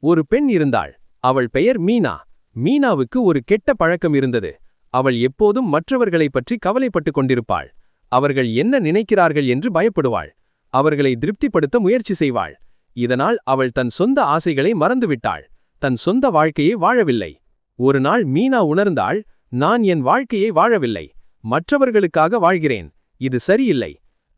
ஒரு பெண் இருந்தாள். அவள் பெயர் மீனா. மீனாவுக்கு ஒரு கெட்ட பழக்கம் இருந்தது. அவள் எப்போதும் மற்றவர்களைப் பற்றி கவலைப்பட்டுக் கொண்டிருப்பாள். அவர்கள் என்ன நினைக்கிறார்கள் என்று பயப்படுவாள். அவர்களை திருப்திப்படுத்த முயற்சி செய்வாள். இதனால் அவள் தன் சொந்த ஆசைகளை மறந்துவிட்டாள். தன் சொந்த வாழ்க்கையை வாழவில்லை. ஒரு நாள் மீனா உணர்ந்தாள், நான் என் வாழ்க்கையை வாழவில்லை, மற்றவர்களுக்காக வாழ்கிறேன். இது சரியில்லை.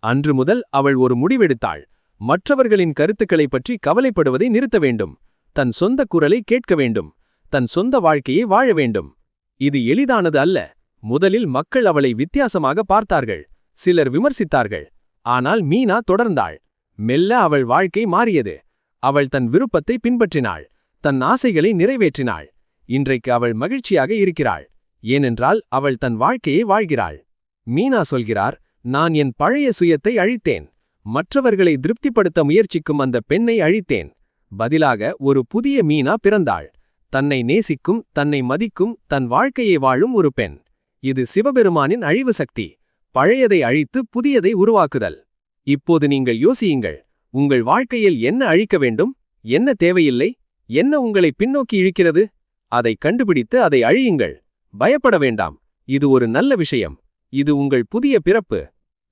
அன்று முதல் அவள் ஒரு முடிவெடுத்தாள். மற்றவர்களின் கருத்துக்களைப் பற்றி கவலைப்படுவதை நிறுத்த வேண்டும். தன் சொந்த குரலை கேட்க வேண்டும். தன் சொந்த வாழ்க்கையை வாழ வேண்டும். இது எளிதானது அல்ல. முதலில் மக்கள் அவளை வித்தியாசமாக பார்த்தார்கள். சிலர் விமர்சித்தார்கள். ஆனால் மீனா தொடர்ந்தாள். மெல்ல அவள் வாழ்க்கை மாறியது. அவள் தன் விருப்பத்தை பின்பற்றினாள். தன் ஆசைகளை நிறைவேற்றினாள். இன்றைக்கு அவள் மகிழ்ச்சியாக இருக்கிறாள். ஏனென்றால் அவள் தன் வாழ்க்கையை வாழ்கிறாள். மீனா சொல்கிறார், நான் என் பழைய சுயத்தை அழித்தேன். மற்றவர்களை திருப்திப்படுத்த முயற்சிக்கும் அந்த பெண்ணை அழித்தேன். பதிலாக ஒரு புதிய மீனா பிறந்தாள். தன்னை நேசிக்கும், தன்னை மதிக்கும், தன் வாழ்க்கையை வாழும் ஒரு பெண். இது சிவபெருமானின் அழிவு சக்தி. பழையதை அழித்து புதியதை உருவாக்குதல். இப்போது நீங்கள் யோசியுங்கள், உங்கள் வாழ்க்கையில் என்ன அழிக்க வேண்டும், என்ன தேவையில்லை, என்ன உங்களை பின்னோக்கி இழுக்கிறது? அதை கண்டுபிடித்து அதை அழியுங்கள். பயப்பட வேண்டாம், இது ஒரு நல்ல விஷயம். இது உங்கள் புதிய பிறப்பு.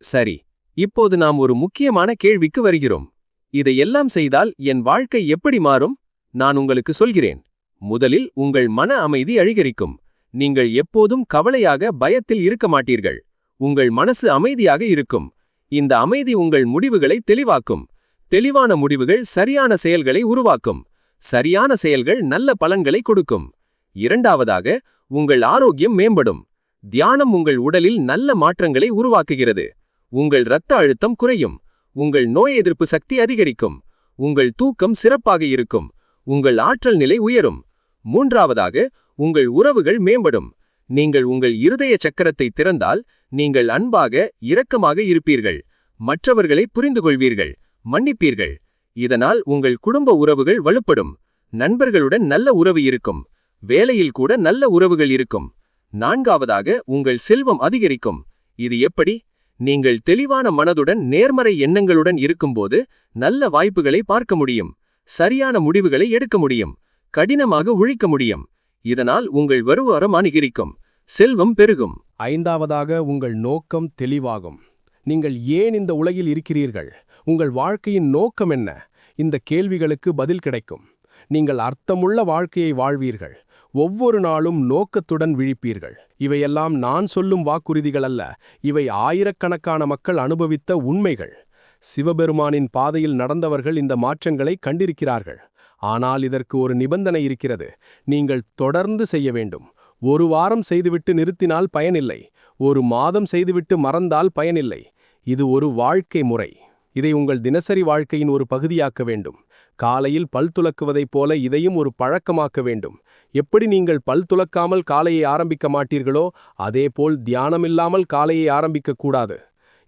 சரி, இப்போது நாம் ஒரு முக்கியமான கேள்விக்கு வருகிறோம். இதையெல்லாம் செய்தால் என் வாழ்க்கை எப்படி மாறும்? நான் உங்களுக்கு சொல்கிறேன். முதலில் உங்கள் மன அமைதி அதிகரிக்கும். நீங்கள் எப்போதும் கவலையாக, பயத்தில் இருக்க மாட்டீர்கள். உங்கள் மனசு அமைதியாக இருக்கும். இந்த அமைதி உங்கள் முடிவுகளை தெளிவாக்கும். தெளிவான முடிவுகள் சரியான செயல்களை உருவாக்கும். சரியான செயல்கள் நல்ல பலன்களை கொடுக்கும். இரண்டாவதாக, உங்கள் ஆரோக்கியம் மேம்படும். தியானம் உங்கள் உடலில் நல்ல மாற்றங்களை உருவாக்குகிறது. உங்கள் இரத்த அழுத்தம் குறையும். உங்கள் நோய் எதிர்ப்பு சக்தி அதிகரிக்கும். உங்கள் தூக்கம் சிறப்பாக இருக்கும். உங்கள் ஆற்றல் நிலை உயரும். மூன்றாவதாக, உங்கள் உறவுகள் மேம்படும். நீங்கள் உங்கள் இருதய சக்கரத்தை திறந்தால் நீங்கள் அன்பாக, இரக்கமாக இருப்பீர்கள். மற்றவர்களை புரிந்துகொள்வீர்கள், மன்னிப்பீர்கள். இதனால் உங்கள் குடும்ப உறவுகள் வலுப்படும். நண்பர்களுடன் நல்ல உறவு இருக்கும். வேலையில் கூட நல்ல உறவுகள் இருக்கும். நான்காவதாக, உங்கள் செல்வம் அதிகரிக்கும். இது எப்படி? நீங்கள் தெளிவான மனதுடன், நேர்மறை எண்ணங்களுடன் இருக்கும்போது நல்ல வாய்ப்புகளை பார்க்க முடியும். சரியான முடிவுகளை எடுக்க முடியும். கடினமாக உழைக்க முடியும். இதனால் உங்கள் வருமானம் அதிகரிக்கும். செல்வம் பெருகும். ஐந்தாவதாக, உங்கள் நோக்கம் தெளிவாகும். நீங்கள் ஏன் இந்த உலகில் இருக்கிறீர்கள்? உங்கள் வாழ்க்கையின் நோக்கம் என்ன? இந்த கேள்விகளுக்கு பதில் கிடைக்கும். நீங்கள் அர்த்தமுள்ள வாழ்க்கையை வாழ்வீர்கள். ஒவ்வொரு நாளும் நோக்கத்துடன் விழிப்பீர்கள். இவையெல்லாம் நான் சொல்லும் வாக்குறுதிகள் அல்ல. இவை ஆயிரக்கணக்கான மக்கள் அனுபவித்த உண்மைகள். சிவபெருமானின் பாதையில் நடந்தவர்கள் இந்த மாற்றங்களை கண்டிருக்கிறார்கள். ஆனால் இதற்கு ஒரு நிபந்தனை இருக்கிறது. நீங்கள் தொடர்ந்து செய்ய வேண்டும். ஒரு வாரம் செய்துவிட்டு நிறுத்தினால் பயனில்லை. ஒரு மாதம் செய்துவிட்டு மறந்தால் பயனில்லை. இது ஒரு வாழ்க்கை முறை. இதை உங்கள் தினசரி வாழ்க்கையின் ஒரு பகுதியாக்க வேண்டும். காலையில் பல் துலக்குவதைப் போல இதையும் ஒரு பழக்கமாக்க வேண்டும். எப்படி நீங்கள் பல் துலக்காமல் காலையை ஆரம்பிக்க மாட்டீர்களோ அதேபோல் தியானமில்லாமல் காலையை ஆரம்பிக்க கூடாது.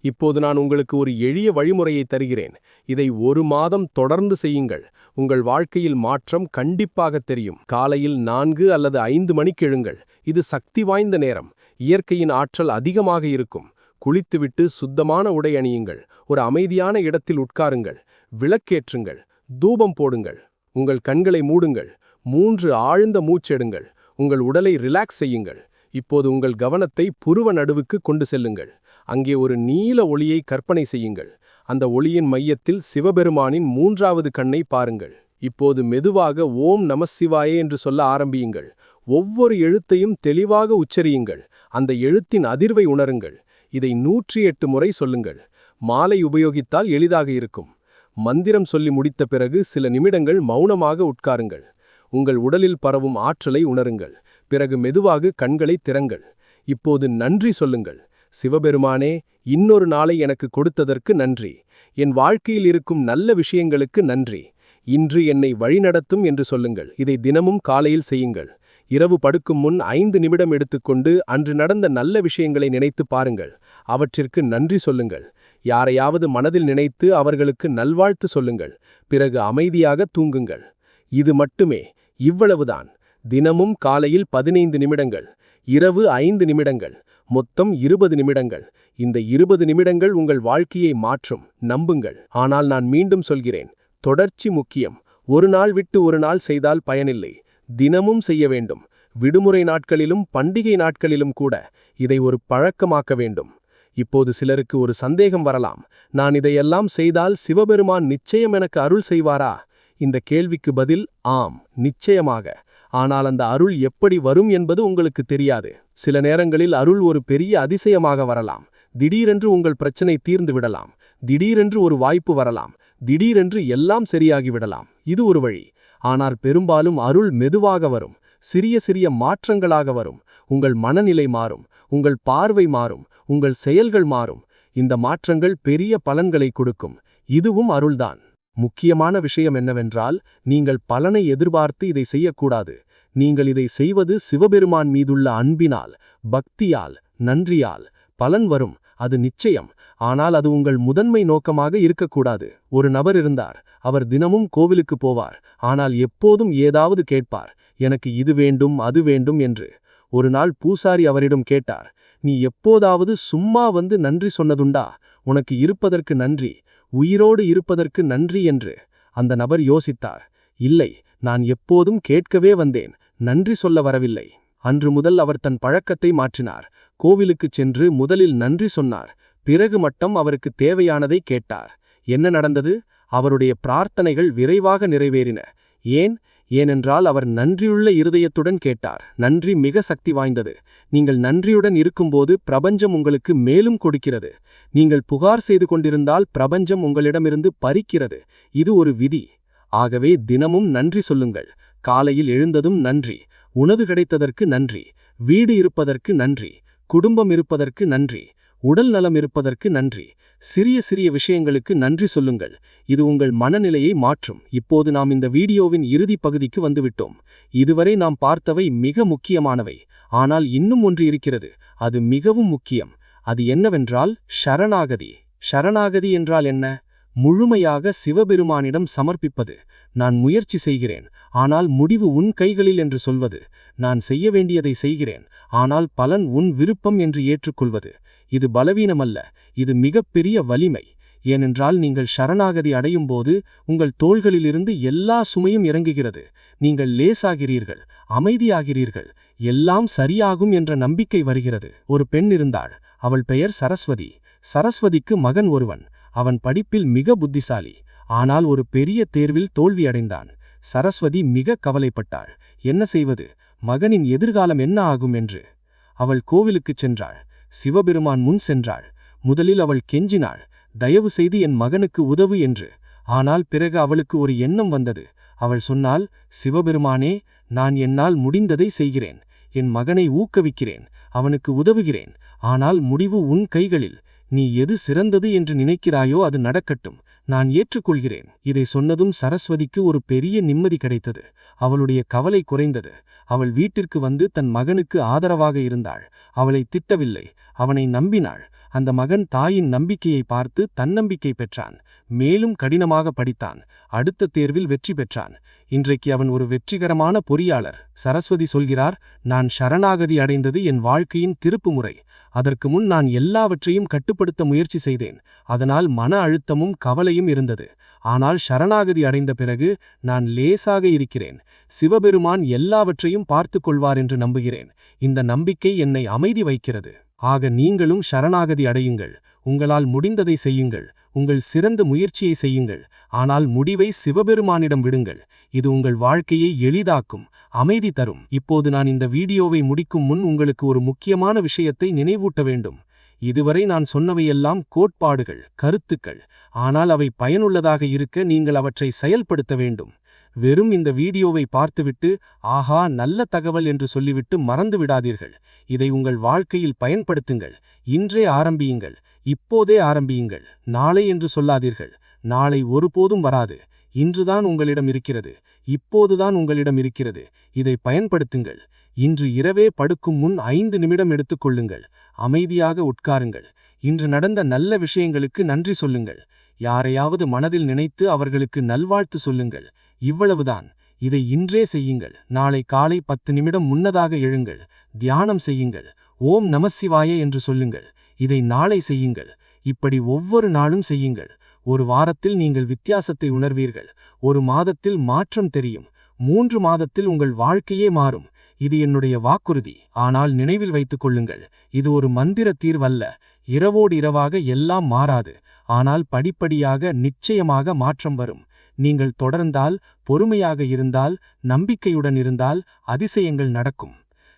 இப்போது நான் உங்களுக்கு ஒரு எளிய வழிமுறையை தருகிறேன். இதை ஒரு மாதம் தொடர்ந்து செய்யுங்கள். உங்கள் வாழ்க்கையில் மாற்றம் கண்டிப்பாக தெரியும். காலையில் 4 அல்லது 5 மணிக்கு எழுங்கள். இது சக்தி வாய்ந்த நேரம். இயற்கையின் ஆற்றல் அதிகமாக இருக்கும். குளித்துவிட்டு சுத்தமான உடை அணியுங்கள். ஒரு அமைதியான இடத்தில் உட்காருங்கள். விளக்கேற்றுங்கள். தூபம் போடுங்கள். உங்கள் கண்களை மூடுங்கள். 3 ஆழ்ந்த மூச்செடுங்கள். உங்கள் உடலை ரிலாக்ஸ் செய்யுங்கள். இப்போது உங்கள் கவனத்தை புருவ நடுவுக்கு கொண்டு செல்லுங்கள். அங்கே ஒரு நீல ஒளியை கற்பனை செய்யுங்கள். அந்த ஒளியின் மையத்தில் சிவபெருமானின் 3வது கண்ணை பாருங்கள். இப்போது மெதுவாக ஓம் நமசிவாயே என்று சொல்ல ஆரம்பியுங்கள். ஒவ்வொரு எழுத்தையும் தெளிவாக உச்சரியுங்கள். அந்த எழுத்தின் அதிர்வை உணருங்கள். இதை 108 முறை சொல்லுங்கள். மாலை உபயோகித்தால் எளிதாக இருக்கும். மந்திரம் சொல்லி முடித்த பிறகு சில நிமிடங்கள் மௌனமாக உட்காருங்கள். உங்கள் உடலில் பரவும் ஆற்றலை உணருங்கள். பிறகு மெதுவாக கண்களை திறங்கள். இப்போது நன்றி சொல்லுங்கள். சிவபெருமானே, இன்னொரு நாளை எனக்கு கொடுத்ததற்கு நன்றி. என் வாழ்க்கையில் இருக்கும் நல்ல விஷயங்களுக்கு நன்றி. இன்று என்னை வழிநடத்தும் என்று சொல்லுங்கள். இதை தினமும் காலையில் செய்யுங்கள். இரவு படுக்கும் முன் 5 நிமிடம் எடுத்துக்கொண்டு அன்று நடந்த நல்ல விஷயங்களை நினைத்து பாருங்கள். அவற்றிற்கு நன்றி சொல்லுங்கள். யாரையாவது மனதில் நினைத்து அவர்களுக்கு நல்வாழ்த்து சொல்லுங்கள். பிறகு அமைதியாக தூங்குங்கள். இது மட்டுமே, இவ்வளவுதான். தினமும் காலையில் 15 நிமிடங்கள், இரவு 5 நிமிடங்கள், மொத்தம் 20 நிமிடங்கள். இந்த 20 நிமிடங்கள் உங்கள் வாழ்க்கையை மாற்றும், நம்புங்கள். ஆனால் நான் மீண்டும் சொல்கிறேன், தொடர்ச்சி முக்கியம். ஒரு நாள் விட்டு ஒரு நாள் செய்தால் பயனில்லை. தினமும் செய்ய வேண்டும். விடுமுறை நாட்களிலும் பண்டிகை நாட்களிலும் கூட இதை ஒரு பழக்கமாக்க வேண்டும். இப்போது சிலருக்கு ஒரு சந்தேகம் வரலாம். நான் இதையெல்லாம் செய்தால் சிவபெருமான் நிச்சயம் எனக்கு அருள் செய்வாரா? இந்த கேள்விக்கு பதில் ஆம், நிச்சயமாக. ஆனால் அந்த அருள் எப்படி வரும் என்பது உங்களுக்கு தெரியாது. சில நேரங்களில் அருள் ஒரு பெரிய அதிசயமாக வரலாம். திடீரென்று உங்கள் பிரச்சனை தீர்ந்து விடலாம். திடீரென்று ஒரு வாய்ப்பு வரலாம். திடீரென்று எல்லாம் சரியாகிவிடலாம். இது ஒரு வழி. ஆனால் பெரும்பாலும் அருள் மெதுவாக வரும். சிறிய சிறிய மாற்றங்களாக வரும். உங்கள் மனநிலை மாறும். உங்கள் பார்வை மாறும். உங்கள் செயல்கள் மாறும். இந்த மாற்றங்கள் பெரிய பலன்களை கொடுக்கும். இதுவும் அருள்தான். முக்கியமான விஷயம் என்னவென்றால், நீங்கள் பலனை எதிர்பார்த்து இதை செய்யக்கூடாது. நீங்கள் இதை செய்வது சிவபெருமான் மீதுள்ள அன்பினால், பக்தியால், நன்றியால். பலன் வரும், அது நிச்சயம். ஆனால் அது உங்கள் முதன்மை நோக்கமாக இருக்கக்கூடாது. ஒரு நபர் இருந்தார். அவர் தினமும் கோவிலுக்கு போவார். ஆனால் எப்போதும் ஏதாவது கேட்பார், எனக்கு இது வேண்டும், அது வேண்டும் என்று. ஒரு நாள் பூசாரி அவரிடம் கேட்டார், நீ எப்போதாவது சும்மா வந்து நன்றி சொன்னதுண்டா? உனக்கு இருப்பதற்கு நன்றி, உயிரோடு இருப்பதற்கு நன்றி என்று. அந்த நபர் யோசித்தார். இல்லை, நான் எப்போதும் கேட்கவே வந்தேன், நன்றி சொல்ல வரவில்லை. அன்று முதல் அவர் தன் பழக்கத்தை மாற்றினார். கோவிலுக்குச் சென்று முதலில் நன்றி சொன்னார். பிறகு மட்டும் அவருக்கு தேவையானதை கேட்டார். என்ன நடந்தது? அவருடைய பிரார்த்தனைகள் விரைவாக நிறைவேறின. ஏனென்றால் அவர் நன்றியுள்ள இருதயத்துடன் கேட்டார். நன்றி மிக சக்தி வாய்ந்தது. நீங்கள் நன்றியுடன் இருக்கும்போது பிரபஞ்சம் உங்களுக்கு மேலும் கொடுக்கிறது. நீங்கள் புகார் செய்து கொண்டிருந்தால் பிரபஞ்சம் உங்களிடமிருந்து பறிக்கிறது. இது ஒரு விதி. ஆகவே தினமும் நன்றி சொல்லுங்கள். காலையில் எழுந்ததும் நன்றி. உணவு கிடைத்ததற்கு நன்றி. வீடு இருப்பதற்கு நன்றி. குடும்பம் இருப்பதற்கு நன்றி. உடல் நலம் இருப்பதற்கு நன்றி. சிறிய சிறிய விஷயங்களுக்கு நன்றி சொல்லுங்கள். இது உங்கள் மனநிலையை மாற்றும். இப்போது நாம் இந்த வீடியோவின் இறுதி பகுதிக்கு வந்துவிட்டோம். இதுவரை நாம் பார்த்தவை மிக முக்கியமானவை. ஆனால் இன்னும் ஒன்று இருக்கிறது. அது மிகவும் முக்கியம். அது என்னவென்றால் சரணாகதி. சரணாகதி என்றால் என்ன? முழுமையாக சிவபெருமானிடம் சமர்ப்பிப்பது. நான் முயற்சி செய்கிறேன், ஆனால் முடிவு உன் கைகளில் என்று சொல்வது. நான் செய்ய வேண்டியதை செய்கிறேன், ஆனால் பலன் உன் விருப்பம் என்று ஏற்றுக்கொள்வது. இது பலவீனமல்ல, இது மிகப்பெரிய வலிமை. ஏனென்றால் நீங்கள் சரணாகதி அடையும்போது உங்கள் தோள்களிலிருந்து எல்லா சுமையும் இறங்குகிறது. நீங்கள் லேசாகிறீர்கள், அமைதியாகிறீர்கள். எல்லாம் சரியாகும் என்ற நம்பிக்கை வருகிறது. ஒரு பெண் இருந்தாள். அவள் பெயர் சரஸ்வதி. சரஸ்வதிக்கு மகன் ஒருவன். அவன் படிப்பில் மிக புத்திசாலி. ஆனால் ஒரு பெரிய தேர்வில் தோல்வியடைந்தான். சரஸ்வதி மிக கவலைப்பட்டாள். என்ன செய்வது? மகனின் எதிர்காலம் என்ன ஆகும் என்று. அவள் கோவிலுக்குச் சென்றாள். சிவபெருமான் முன் சென்றாள். முதலில் அவள் கெஞ்சினாள், தயவு செய்து என் மகனுக்கு உதவு என்று. ஆனால் பிறகு அவளுக்கு ஒரு எண்ணம் வந்தது. அவள் சொன்னாள், சிவபெருமானே, நான் என்னால் முடிந்ததை செய்கிறேன். என் மகனை ஊக்குவிக்கிறேன், அவனுக்கு உதவுகிறேன். ஆனால் முடிவு உன் கைகளில். நீ எது சிறந்தது என்று நினைக்கிறாயோ அது நடக்கட்டும். நான் ஏற்றுக்கொள்கிறேன். இதை சொன்னதும் சரஸ்வதிக்கு ஒரு பெரிய நிம்மதி கிடைத்தது. அவளுடைய கவலை குறைந்தது. அவள் வீட்டிற்கு வந்து தன் மகனுக்கு ஆதரவாக இருந்தாள். அவளை திட்டவில்லை, அவனை நம்பினாள். அந்த மகன் தாயின் நம்பிக்கையை பார்த்து தன்னம்பிக்கை பெற்றான். மேலும் கடினமாக படித்தான். அடுத்த தேர்வில் வெற்றி பெற்றான். இன்றைக்கு அவன் ஒரு வெற்றிகரமான பொறியாளர். சரஸ்வதி சொல்கிறார், நான் சரணாகதி அடைந்தது என் வாழ்க்கையின் திருப்புமுறை. அதற்கு முன் நான் எல்லாவற்றையும் கட்டுப்படுத்த முயற்சி செய்தேன். அதனால் மன அழுத்தமும் கவலையும் இருந்தது. ஆனால் சரணாகதி அடைந்த பிறகு நான் லேசாக இருக்கிறேன். சிவபெருமான் எல்லாவற்றையும் பார்த்து கொள்வார் என்று நம்புகிறேன். இந்த நம்பிக்கை என்னை அமைதி வைக்கிறது. ஆக நீங்களும் சரணாகதி அடையுங்கள். உங்களால் முடிந்ததை செய்யுங்கள். உங்கள் சிறந்த முயற்சியை செய்யுங்கள். ஆனால் முடிவை சிவபெருமானிடம் விடுங்கள். இது உங்கள் வாழ்க்கையை எளிதாக்கும், அமைதி தரும். இப்போது நான் இந்த வீடியோவை முடிக்கும் முன் உங்களுக்கு ஒரு முக்கியமான விஷயத்தை நினைவூட்ட வேண்டும். இதுவரை நான் சொன்னவையெல்லாம் கோட்பாடுகள், கருத்துக்கள். ஆனால் அவை பயனுள்ளதாக இருக்க நீங்கள் அவற்றை செயல்படுத்த வேண்டும். வெறும் இந்த வீடியோவை பார்த்துவிட்டு ஆஹா நல்ல தகவல் என்று சொல்லிவிட்டு மறந்து விடாதீர்கள். இதை உங்கள் வாழ்க்கையில் பயன்படுத்துங்கள். இன்றே ஆரம்பியுங்கள். இப்போதே ஆரம்பியுங்கள். நாளை என்று சொல்லாதீர்கள். நாளை ஒருபோதும் வராது. இன்றுதான் உங்களிடம் இருக்கிறது. இப்போதுதான் உங்களிடம் இருக்கிறது. இதை பயன்படுத்துங்கள். இன்று இரவே படுக்கும் முன் 5 நிமிடம் எடுத்துக்கொள்ளுங்கள். அமைதியாக உட்காருங்கள். இன்று நடந்த நல்ல விஷயங்களுக்கு நன்றி சொல்லுங்கள். யாரையாவது மனதில் நினைத்து அவர்களுக்கு நல்வாழ்த்து சொல்லுங்கள். இவ்வளவுதான். இதை இன்றே செய்யுங்கள். நாளை காலை 10 நிமிடம் முன்னதாக எழுங்கள். தியானம் செய்யுங்கள். ஓம் நமசிவாய என்று சொல்லுங்கள். இதை நாளை செய்யுங்கள். இப்படி ஒவ்வொரு நாளும் செய்யுங்கள். ஒரு வாரத்தில் நீங்கள் வித்தியாசத்தை உணர்வீர்கள். ஒரு மாதத்தில் மாற்றம் தெரியும். 3 மாதத்தில் உங்கள் வாழ்க்கையே மாறும். இது என்னுடைய வாக்குறுதி. ஆனால் நினைவில் வைத்துக் கொள்ளுங்கள், இது ஒரு மந்திர தீர்வல்ல. இரவோடு இரவாக எல்லாம் மாறாது. ஆனால் படிப்படியாக நிச்சயமாக மாற்றம் வரும். நீங்கள் தொடர்ந்தால், பொறுமையாக இருந்தால், நம்பிக்கையுடன் இருந்தால் அதிசயங்கள் நடக்கும்.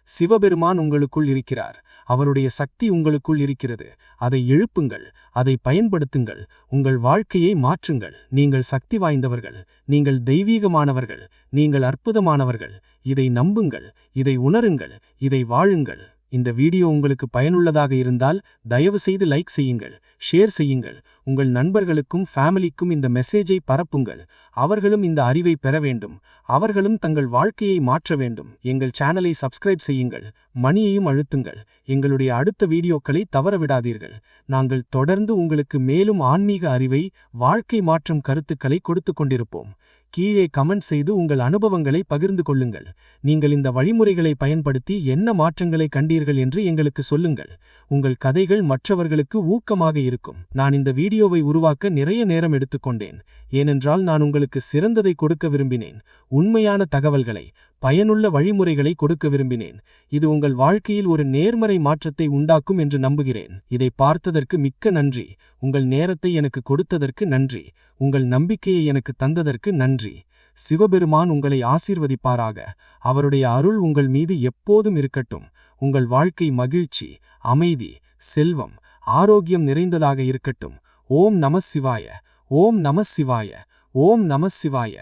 சிவபெருமான் உங்களுக்குள் இருக்கிறார். அவருடைய சக்தி உங்களுக்குள் இருக்கிறது. அதை எழுப்புங்கள். அதை பயன்படுத்துங்கள். உங்கள் வாழ்க்கையை மாற்றுங்கள். நீங்கள் சக்தி வாய்ந்தவர்கள். நீங்கள் தெய்வீகமானவர்கள். நீங்கள் அற்புதமானவர்கள். இதை நம்புங்கள். இதை உணருங்கள். இதை வாழுங்கள். இந்த வீடியோ உங்களுக்கு பயனுள்ளதாக இருந்தால் தயவு செய்து லைக் செய்யுங்கள், ஷேர் செய்யுங்கள். உங்கள் நண்பர்களுக்கும் ஃபேமிலிக்கும் இந்த மெசேஜை பரப்புங்கள். அவர்களும் இந்த அறிவை பெற வேண்டும். அவர்களும் தங்கள் வாழ்க்கையை மாற்ற வேண்டும். எங்கள் சேனலை சப்ஸ்கிரைப் செய்யுங்கள். மணியையும் அழுத்துங்கள். எங்களுடைய அடுத்த வீடியோக்களை தவறவிடாதீர்கள். நாங்கள் தொடர்ந்து உங்களுக்கு மேலும் ஆன்மீக அறிவை, வாழ்க்கை மாற்றும் கருத்துக்களை கொடுத்து கொண்டிருப்போம். கீழே கமெண்ட் செய்து உங்கள் அனுபவங்களை பகிர்ந்து கொள்ளுங்கள். நீங்கள் இந்த வழிமுறைகளை பயன்படுத்தி என்ன மாற்றங்களை கண்டீர்கள் என்று எங்களுக்கு சொல்லுங்கள். உங்கள் கதைகள் மற்றவர்களுக்கு ஊக்கமாக இருக்கும். நான் இந்த வீடியோவை உருவாக்க நிறைய நேரம் எடுத்துக்கொண்டேன். ஏனென்றால் நான் உங்களுக்கு சிறந்ததை கொடுக்க விரும்பினேன். உண்மையான தகவல்களை, பயனுள்ள வழிமுறைகளை கொடுக்க விரும்பினேன். இது உங்கள் வாழ்க்கையில் ஒரு நேர்மறை மாற்றத்தை உண்டாக்கும் என்று நம்புகிறேன். இதை பார்த்ததற்கு மிக்க நன்றி. உங்கள் நேரத்தை எனக்கு கொடுத்ததற்கு நன்றி. உங்கள் நம்பிக்கையை எனக்கு தந்ததற்கு நன்றி. சிவபெருமான் உங்களை ஆசீர்வதிப்பாராக. அவருடைய அருள் உங்கள் மீது எப்போதும் இருக்கட்டும். உங்கள் வாழ்க்கை மகிழ்ச்சி, அமைதி, செல்வம், ஆரோக்கியம் நிறைந்ததாக இருக்கட்டும். ஓம் நமசிவாய. ஓம் நமசிவாய. ஓம் நமசிவாய.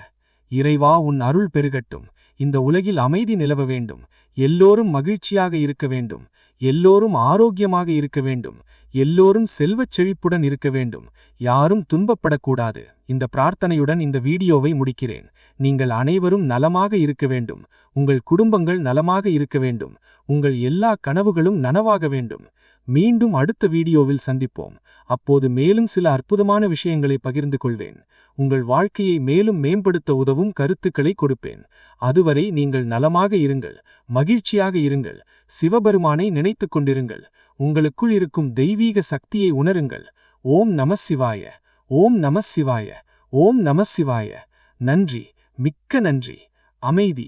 இறைவா, உன் அருள் பெருகட்டும். இந்த உலகில் அமைதி நிலவ வேண்டும். எல்லோரும் மகிழ்ச்சியாக இருக்க வேண்டும். எல்லோரும் ஆரோக்கியமாக இருக்க வேண்டும். எல்லோரும் செல்வச் செழிப்புடன் இருக்க வேண்டும். யாரும் துன்பப்படக்கூடாது. இந்த பிரார்த்தனையுடன் இந்த வீடியோவை முடிக்கிறேன். நீங்கள் அனைவரும் நலமாக இருக்க வேண்டும். உங்கள் குடும்பங்கள் நலமாக இருக்க வேண்டும். உங்கள் எல்லா கனவுகளும் நனவாக வேண்டும். மீண்டும் அடுத்த வீடியோவில் சந்திப்போம். அப்போது மேலும் சில அற்புதமான விஷயங்களை பகிர்ந்து கொள்வேன். உங்கள் வாழ்க்கையை மேலும் மேம்படுத்த உதவும் கருத்துக்களை கொடுப்பேன். அதுவரை நீங்கள் நலமாக இருங்கள், மகிழ்ச்சியாக இருங்கள். சிவபெருமானை நினைத்துக் கொண்டிருங்கள். உங்களுக்குள் இருக்கும் தெய்வீக சக்தியை உணருங்கள். ஓம் நமசிவாய. ஓம் நமசிவாய. ஓம் நமசிவாய. நன்றி, மிக்க நன்றி. அமைதி.